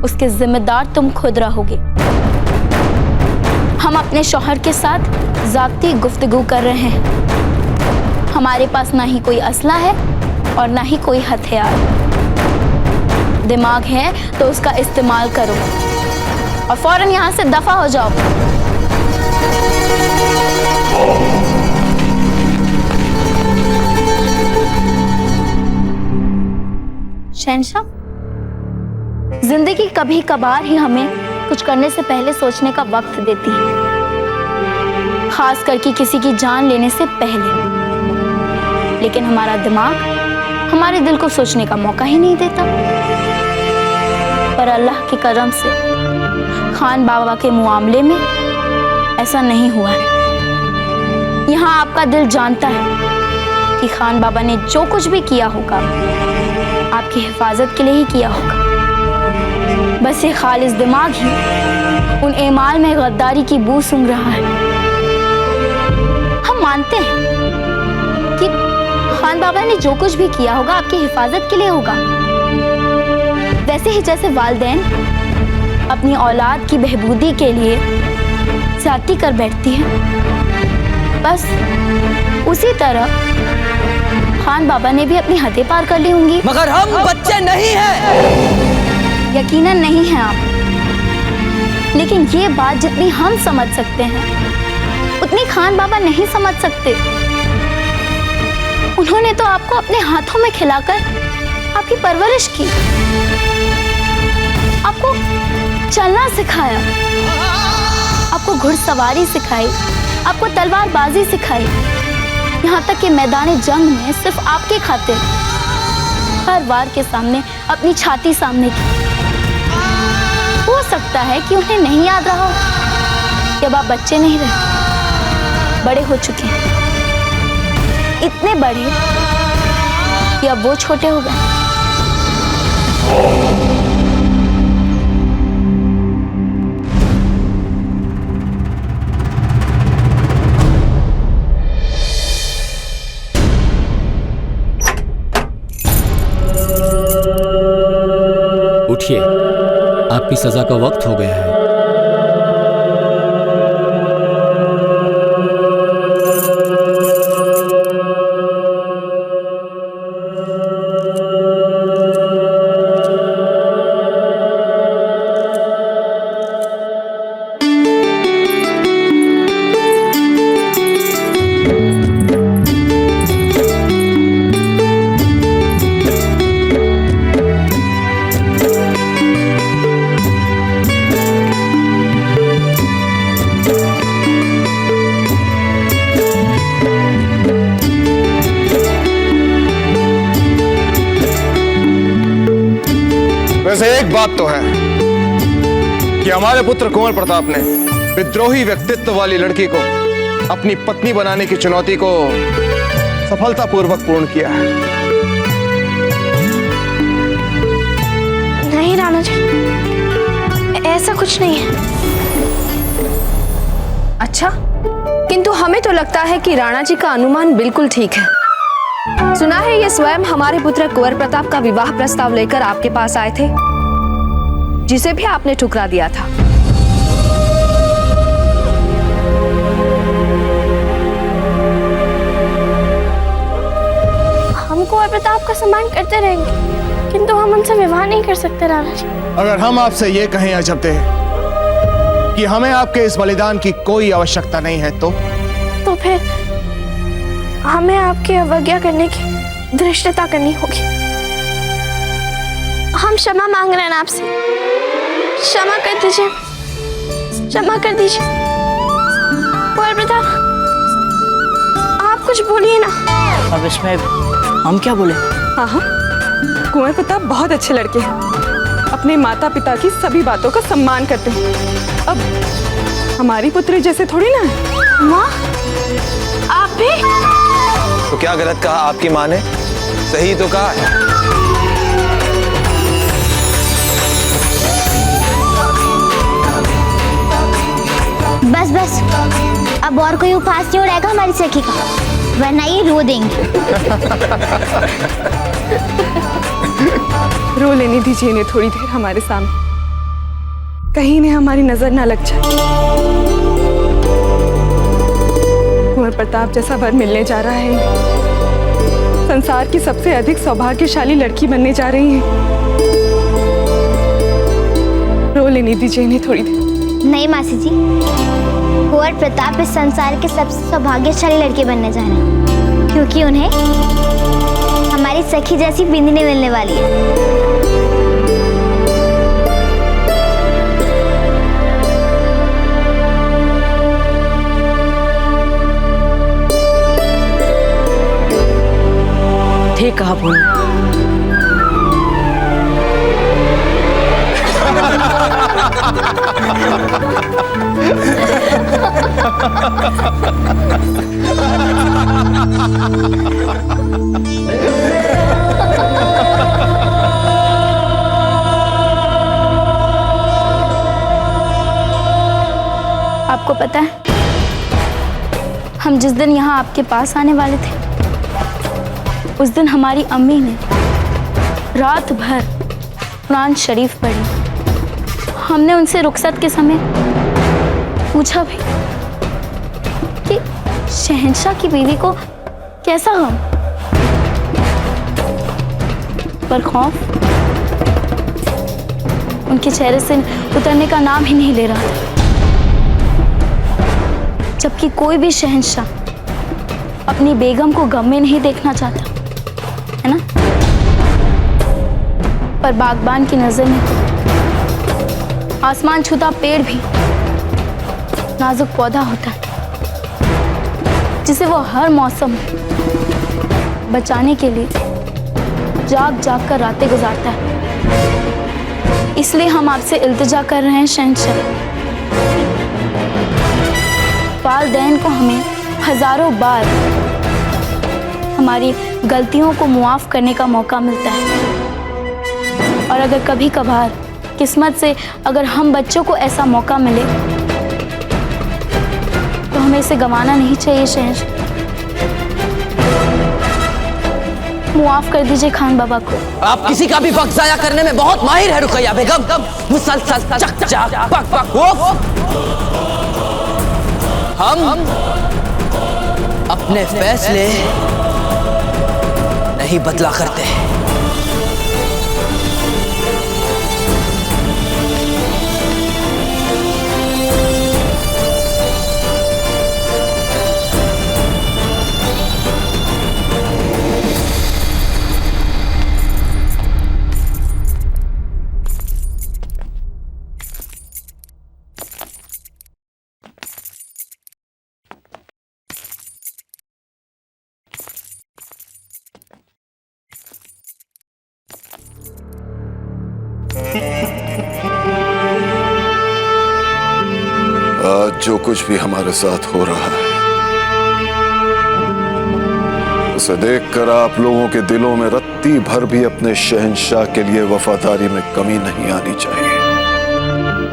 Speaker 1: उसके जिम्मेदार तुम खुद रहोगे। हम अपने शौहर के साथ ज़ाती गुफ्तगू कर रहे हैं। हमारे पास ना ही कोई असला है और ना ही कोई हथियार। दिमाग है तो उसका इस्तेमाल करो और फौरन यहाँ से दफा हो जाओ। शहंशाह, जिंदगी कभी कभार ही हमें कुछ करने से पहले सोचने का वक्त देती है, खास करके किसी की जान लेने से पहले। लेकिन हमारा दिमाग हमारे दिल को सोचने का मौका ही नहीं देता। पर अल्लाह के करम से खान बाबा के मुआमले में ऐसा नहीं हुआ है। यहाँ आपका दिल जानता है कि खान बाबा ने जो कुछ भी किया होगा आपकी हिफाजत के लिए ही किया होगा। बस ये खालिस दिमाग ही उन एमाल में गद्दारी की बू सूंघ रहा है। हम मानते हैं कि खान बाबा ने जो कुछ भी किया होगा आपकी हिफाजत के लिए होगा। वैसे ही जैसे वालिदैन अपनी औलाद की बहबूदी के लिए ज्यादती कर बैठती है, बस उसी तरह खान बाबा ने भी अपनी हदें पार कर ली होंगी।
Speaker 10: मगर हम बच्चे नहीं हैं।
Speaker 1: यकीनन नहीं हैं आप, लेकिन ये बात जितनी हम समझ सकते हैं उतनी खान बाबा नहीं समझ सकते। उन्होंने तो आपको अपने हाथों में खिलाकर आपकी परवरिश की, आपको चलना सिखाया, आपको घुड़सवारी सिखाई, आपको तलवारबाजी सिखाई, यहाँ तक कि मैदान जंग में सिर्फ आपके खातिर हर वार के सामने अपनी छाती सामने की। हो सकता है कि उन्हें नहीं याद रहा कि अब आप बच्चे नहीं रहे, बड़े हो चुके हैं, इतने बड़े कि अब वो छोटे हो गए।
Speaker 15: उठिए, आपकी सजा का वक्त हो गया है।
Speaker 3: वैसे एक बात तो है कि हमारे पुत्र कुंवर प्रताप ने विद्रोही व्यक्तित्व वाली लड़की को अपनी पत्नी बनाने की चुनौती को सफलतापूर्वक पूर्ण किया है।
Speaker 1: नहीं राणा जी, ऐसा कुछ नहीं है।
Speaker 8: अच्छा, किंतु हमें तो लगता है कि राणा जी का अनुमान बिल्कुल ठीक है। सुना है ये स्वयं हमारे पुत्र कुंवर प्रताप का विवाह प्रस्ताव लेकर आपके पास आए थे, जिसे भी आपने ठुकरा दिया था।
Speaker 1: हम कुंवर प्रताप का सम्मान करते रहेंगे, किंतु हम उनसे विवाह नहीं कर सकते राणा जी।
Speaker 3: अगर हम आपसे ये कहें अजब दे कि हमें आपके इस बलिदान की कोई आवश्यकता नहीं है, तो
Speaker 1: फिर हमें आपकी अवज्ञा करने की धृष्टता करनी होगी। हम क्षमा मांग रहे हैं ना आपसे, क्षमा कर दीजिए, क्षमा कर दीजिए। कुंवर प्रताप, आप कुछ बोलिए ना।
Speaker 9: अब इसमें हम क्या बोले?
Speaker 12: हाँ हाँ, कुंवर प्रताप बहुत अच्छे लड़के हैं, अपने माता पिता की सभी बातों का सम्मान करते हैं। अब हमारी पुत्री जैसे थोड़ी ना है।
Speaker 1: माँ, आप भी?
Speaker 5: तो क्या गलत कहा आपकी माँ ने? सही तो कहा है।
Speaker 1: बस बस, अब और कोई उपहास नहीं उड़ाएगा हमारी सखी का, वरना ये रो देंगे।
Speaker 12: रो लेने दीजिए इन्हें थोड़ी देर हमारे सामने, कहीं इन्हें हमारी नजर ना लग जाए। कुंवर प्रताप जैसा वर मिलने जा रहा है, संसार की सबसे अधिक सौभाग्यशाली लड़की बनने जा रही है। रो लेने दीजिए इन्हें थोड़ी देर।
Speaker 1: नहीं मासी जी, कुंवर प्रताप इस संसार के सबसे सौभाग्यशाली लड़के बनने जा रहे हैं, क्योंकि उन्हें हमारी सखी जैसी बिंदनी मिलने वाली है।
Speaker 9: ठीक कहा बोल।
Speaker 1: आपको पता है, हम जिस दिन यहाँ आपके पास आने वाले थे, उस दिन हमारी अम्मी ने रात भर कुरान शरीफ पढ़ी। हमने उनसे रुखसत के समय पूछा भी कि शहंशाह की बीवी को कैसा गम, पर खौफ उनके चेहरे से उतरने का नाम ही नहीं ले रहा था। जबकि कोई भी शहंशाह अपनी बेगम को गम में नहीं देखना चाहता, है ना? पर बागबान की नजर में आसमान छूता पेड़ भी नाजुक पौधा होता है, जिसे वो हर मौसम में बचाने के लिए जाग जाग कर रातें गुजारता है। इसलिए हम आपसे इल्तिजा कर रहे हैं शहंशाह, वालिदैन को हमें हजारों बार हमारी गलतियों को मुआफ करने का मौका मिलता है, और अगर कभी कभार किस्मत से अगर हम बच्चों को ऐसा मौका मिले तो हमें इसे गंवाना नहीं चाहिए। शहंशाह, मुआफ कर दीजिए खान बाबा को।
Speaker 10: आप किसी का भी वक्त जाया करने में बहुत माहिर है रुकैया बेगम। मुसलसल चकचक पक पक हम अपने फैसले नहीं बदला करते।
Speaker 14: आज जो कुछ भी हमारे साथ हो रहा है, उसे देखकर आप लोगों के दिलों में रत्ती भर भी अपने शहंशाह के लिए वफादारी में कमी नहीं आनी चाहिए।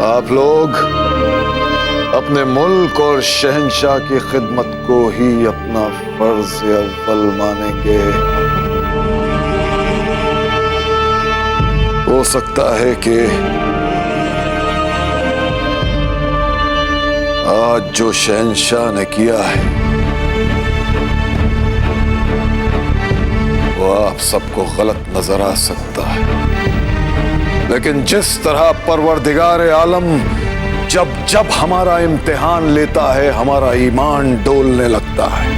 Speaker 14: आप लोग अपने मुल्क और शहंशाह की खिदमत को ही अपना फर्ज अव्वल मानेंगे। हो सकता है कि आज जो शहंशाह ने किया है वो आप सबको गलत नजर आ सकता है, लेकिन जिस तरह परवरदिगार आलम जब जब हमारा इम्तिहान लेता है हमारा ईमान डोलने लगता है,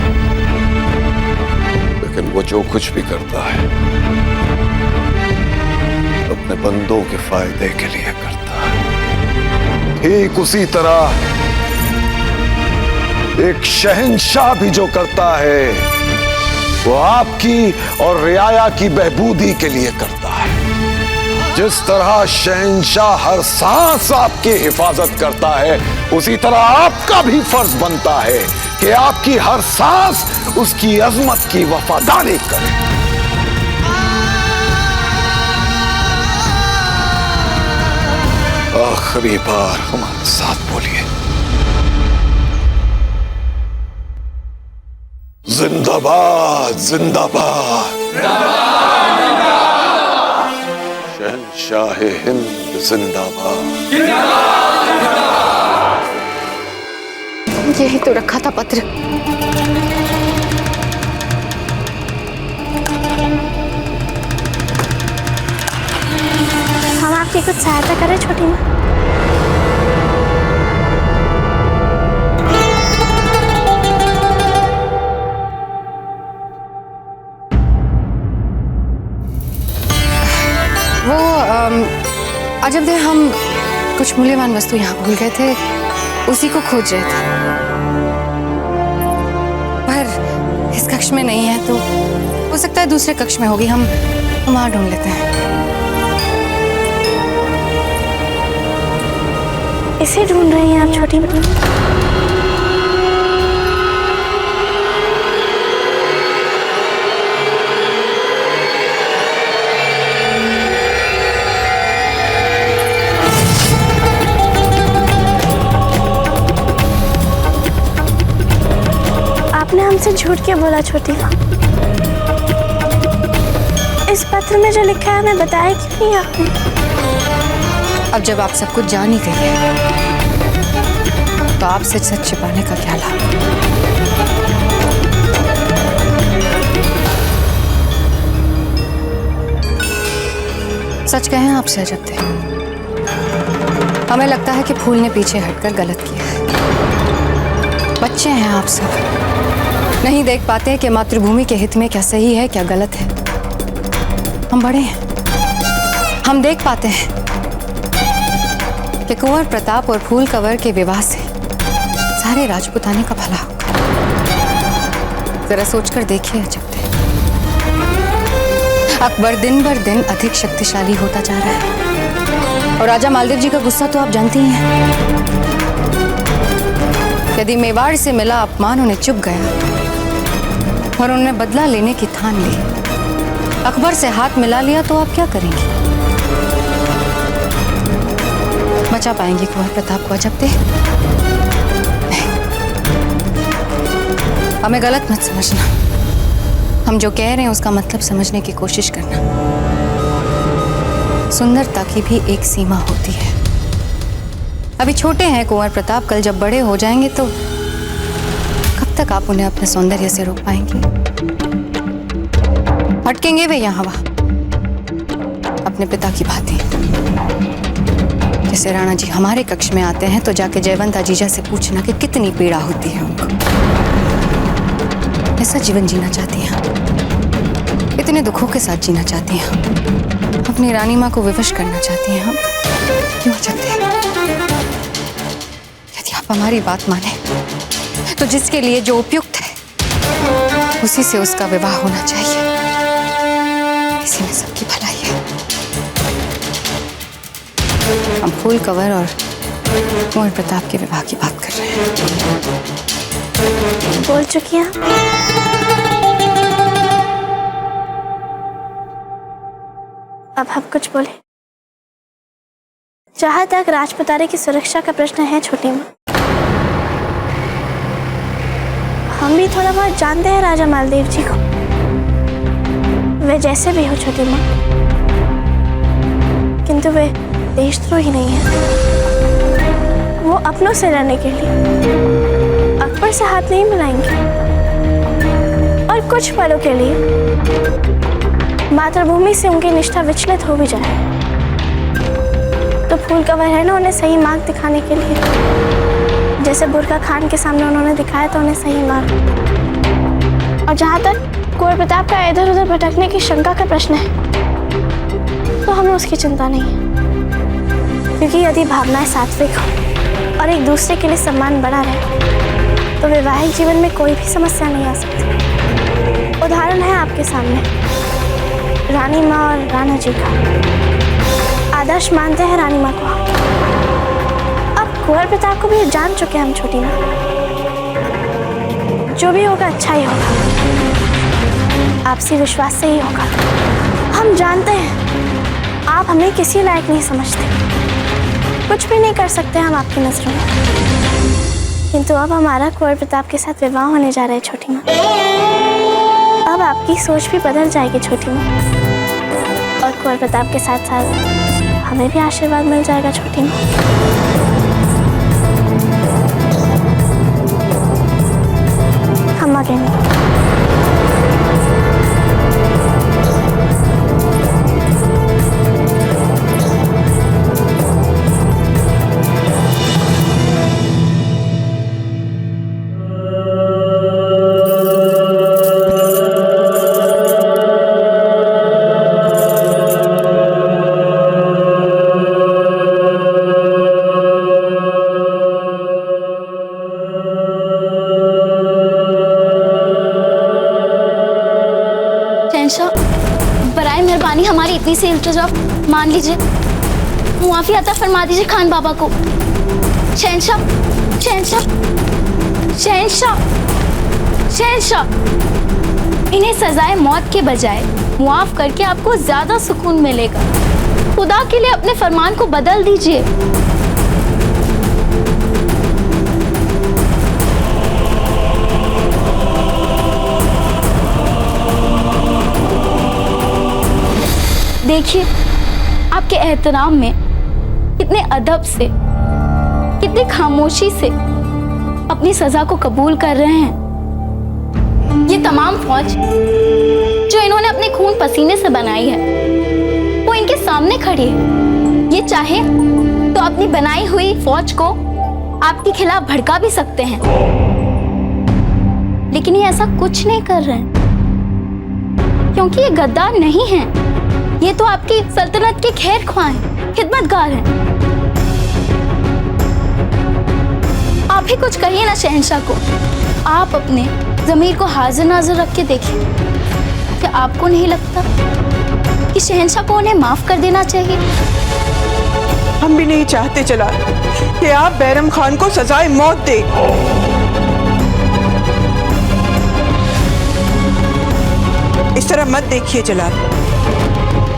Speaker 14: लेकिन वो जो कुछ भी करता है अपने बंदों के फायदे के लिए करता है। ठीक उसी तरह एक शहंशाह भी जो करता है वो आपकी और रियाया की बहबूदी के लिए करता है। जिस तरह शहंशाह हर सांस आपकी हिफाजत करता है, उसी तरह आपका भी फर्ज बनता है कि आपकी हर सांस उसकी अजमत की वफादारी करे। आखिरी बार हमारे साथ बोलिए, जिंदाबाद जिंदाबाद शहंशाह हिंद जिंदाबाद।
Speaker 8: यही तो रखा था पत्र।
Speaker 1: हम आपकी कुछ सहायता करें छोटी माँ?
Speaker 12: अजब दे हम कुछ मूल्यवान वस्तु यहाँ भूल गए थे, उसी को खोज रहे थे, पर इस कक्ष में नहीं है, तो हो सकता है दूसरे कक्ष में होगी। हम वहाँ ढूंढ लेते हैं।
Speaker 1: इसे ढूंढ रही हैं आप छोटी माँ? आपने हमसे झूठ क्यों बोला छोटी माँ? इस पत्र में जो लिखा है हमें बताया क्यों नहीं आपने?
Speaker 12: अब जब आप सब कुछ जान ही गए तो आपसे सच छिपाने का क्या लाभ? सच कहें आपसे अजब थे, हमें लगता है कि फूल ने पीछे हटकर गलत किया है। बच्चे हैं आप सब, नहीं देख पाते कि मातृभूमि के हित में क्या सही है क्या गलत है। हम बड़े हैं, हम देख पाते हैं कि कुंवर प्रताप और फूल कंवर के विवाह से सारे राजपुताने का भला होगा। जरा सोचकर देखिए अजब थे, अकबर दिन बर दिन अधिक शक्तिशाली होता जा रहा है और राजा मालदेव जी का गुस्सा तो आप जानती ही हैं। यदि मेवाड़ से मिला अपमान उन्हें चुप गया और उन्होंने बदला लेने की ठान ली, अकबर से हाथ मिला लिया, तो आप क्या करेंगी? बचा पाएंगी कुंवर प्रताप को अजब दे? हमें गलत मत समझना, हम जो कह रहे हैं उसका मतलब समझने की कोशिश करना। सुंदरता की भी एक सीमा होती है। अभी छोटे हैं कुंवर प्रताप, कल जब बड़े हो जाएंगे तो कब तक आप उन्हें अपने सौंदर्य से रोक पाएंगी? भटकेंगे वे यहाँ वहाँ अपने पिता की भांति। जैसे राणा जी हमारे कक्ष में आते हैं तो जाके जयवंता जीजा से पूछना कि कितनी पीड़ा होती है उनको। ऐसा जीवन जीना चाहती हैं, इतने दुखों के साथ जीना चाहती हैं, अपनी रानी माँ को विवश करना चाहती हैं। हम क्यों चाहते हैं? यदि आप हमारी बात माने तो जिसके लिए जो उपयुक्त है उसी से उसका विवाह होना चाहिए। इसी में सबकी भलाई है। हम फूल कंवर और कुंवर प्रताप के विवाह की बात कर रहे हैं।
Speaker 1: बोल चुकी हैं? अब हम कुछ बोले? जहां तक राजपुताने की सुरक्षा का प्रश्न है छोटी माँ, हम भी थोड़ा बहुत जानते हैं राजा मालदेव जी को। वे जैसे भी हो छोटी माँ, किंतु वे देशद्रोही नहीं है। वो अपनों से लड़ने के लिए अकबर से हाथ नहीं मिलाएंगे और कुछ पलों के लिए मातृभूमि से उनकी निष्ठा विचलित हो भी जाए तो फूल कंवर है ना, उन्हें सही मार्ग दिखाने के लिए, जैसे बुरका खान के सामने उन्होंने दिखाया था उन्हें सही मार्ग। और जहां तक कुंवर प्रताप का इधर उधर भटकने की शंका का प्रश्न है, तो हमें उसकी चिंता नहीं है, क्योंकि यदि भावनाएं सात्विक हो और एक दूसरे के लिए सम्मान बड़ा रहे तो वैवाहिक जीवन में कोई भी समस्या नहीं आ सकती। उदाहरण है आपके सामने, रानी माँ और राणा जी का। आदर्श मानते हैं रानी माँ को, अब कुंवर प्रताप को भी जान चुके हैं हम छोटी माँ। जो भी होगा अच्छा ही होगा, आपसी विश्वास से ही होगा। हम जानते हैं आप हमें किसी लायक नहीं समझते, कुछ भी नहीं कर सकते हम आपकी नजरों में, किंतु अब हमारा कुंवर प्रताप के साथ विवाह होने जा रहा है छोटी माँ। अब आपकी सोच भी बदल जाएगी छोटी माँ, और कुंवर प्रताप के साथ साथ हमें भी आशीर्वाद मिल जाएगा छोटी माँ। हम आगे नहीं। बराए मेहरबानी हमारी इतनी सी इल्तिजा मान लीजिए, मुआफी अता फरमा दीजिए खान बाबा को। शहंशाह, शहंशाह, शहंशाह, शहंशाह, इन्हें सजाए मौत के बजाय मुआफ करके आपको ज्यादा सुकून मिलेगा। खुदा के लिए अपने फरमान को बदल दीजिए। देखिए आपके एहतराम में कितने अदब से, कितनी खामोशी से अपनी सजा को कबूल कर रहे हैं। ये तमाम फौज जो इन्होंने अपने खून पसीने से बनाई है वो इनके सामने खड़ी है। ये चाहे तो अपनी बनाई हुई फौज को आपके खिलाफ भड़का भी सकते हैं, लेकिन ये ऐसा कुछ नहीं कर रहे हैं, क्योंकि ये गद्दार नहीं हैं। ये तो आपकी सल्तनत के खैर ख्वाह हैं, खिदमतगार हैं। आप ही कुछ कहिए ना शहंशाह को। आप अपने ज़मीर को हाजिर नाजिर रख के देखिए। क्या आपको नहीं लगता कि शहंशाह को उन्हें माफ कर देना चाहिए?
Speaker 16: हम भी नहीं चाहते जलाल कि आप बैरम खान को सजाए मौत दे। इस तरह मत देखिए जलाल,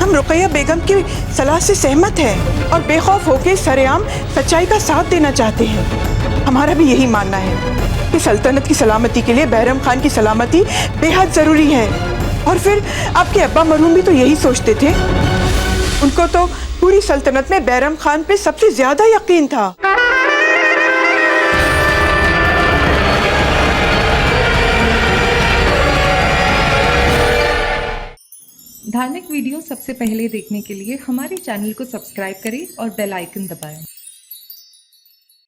Speaker 16: हम रुकैया बेगम की सलाह से सहमत हैं और बेखौफ होकर सरेआम सच्चाई का साथ देना चाहते हैं। हमारा भी यही मानना है कि सल्तनत की सलामती के लिए बैरम खान की सलामती बेहद जरूरी है। और फिर आपके अब्बा मरहूम भी तो यही सोचते थे। उनको तो पूरी सल्तनत में बैरम खान पे सबसे ज्यादा यकीन था।
Speaker 17: धार्मिक वीडियो सबसे पहले देखने के लिए हमारे चैनल को सब्सक्राइब करें और बेल आइकन दबाएं।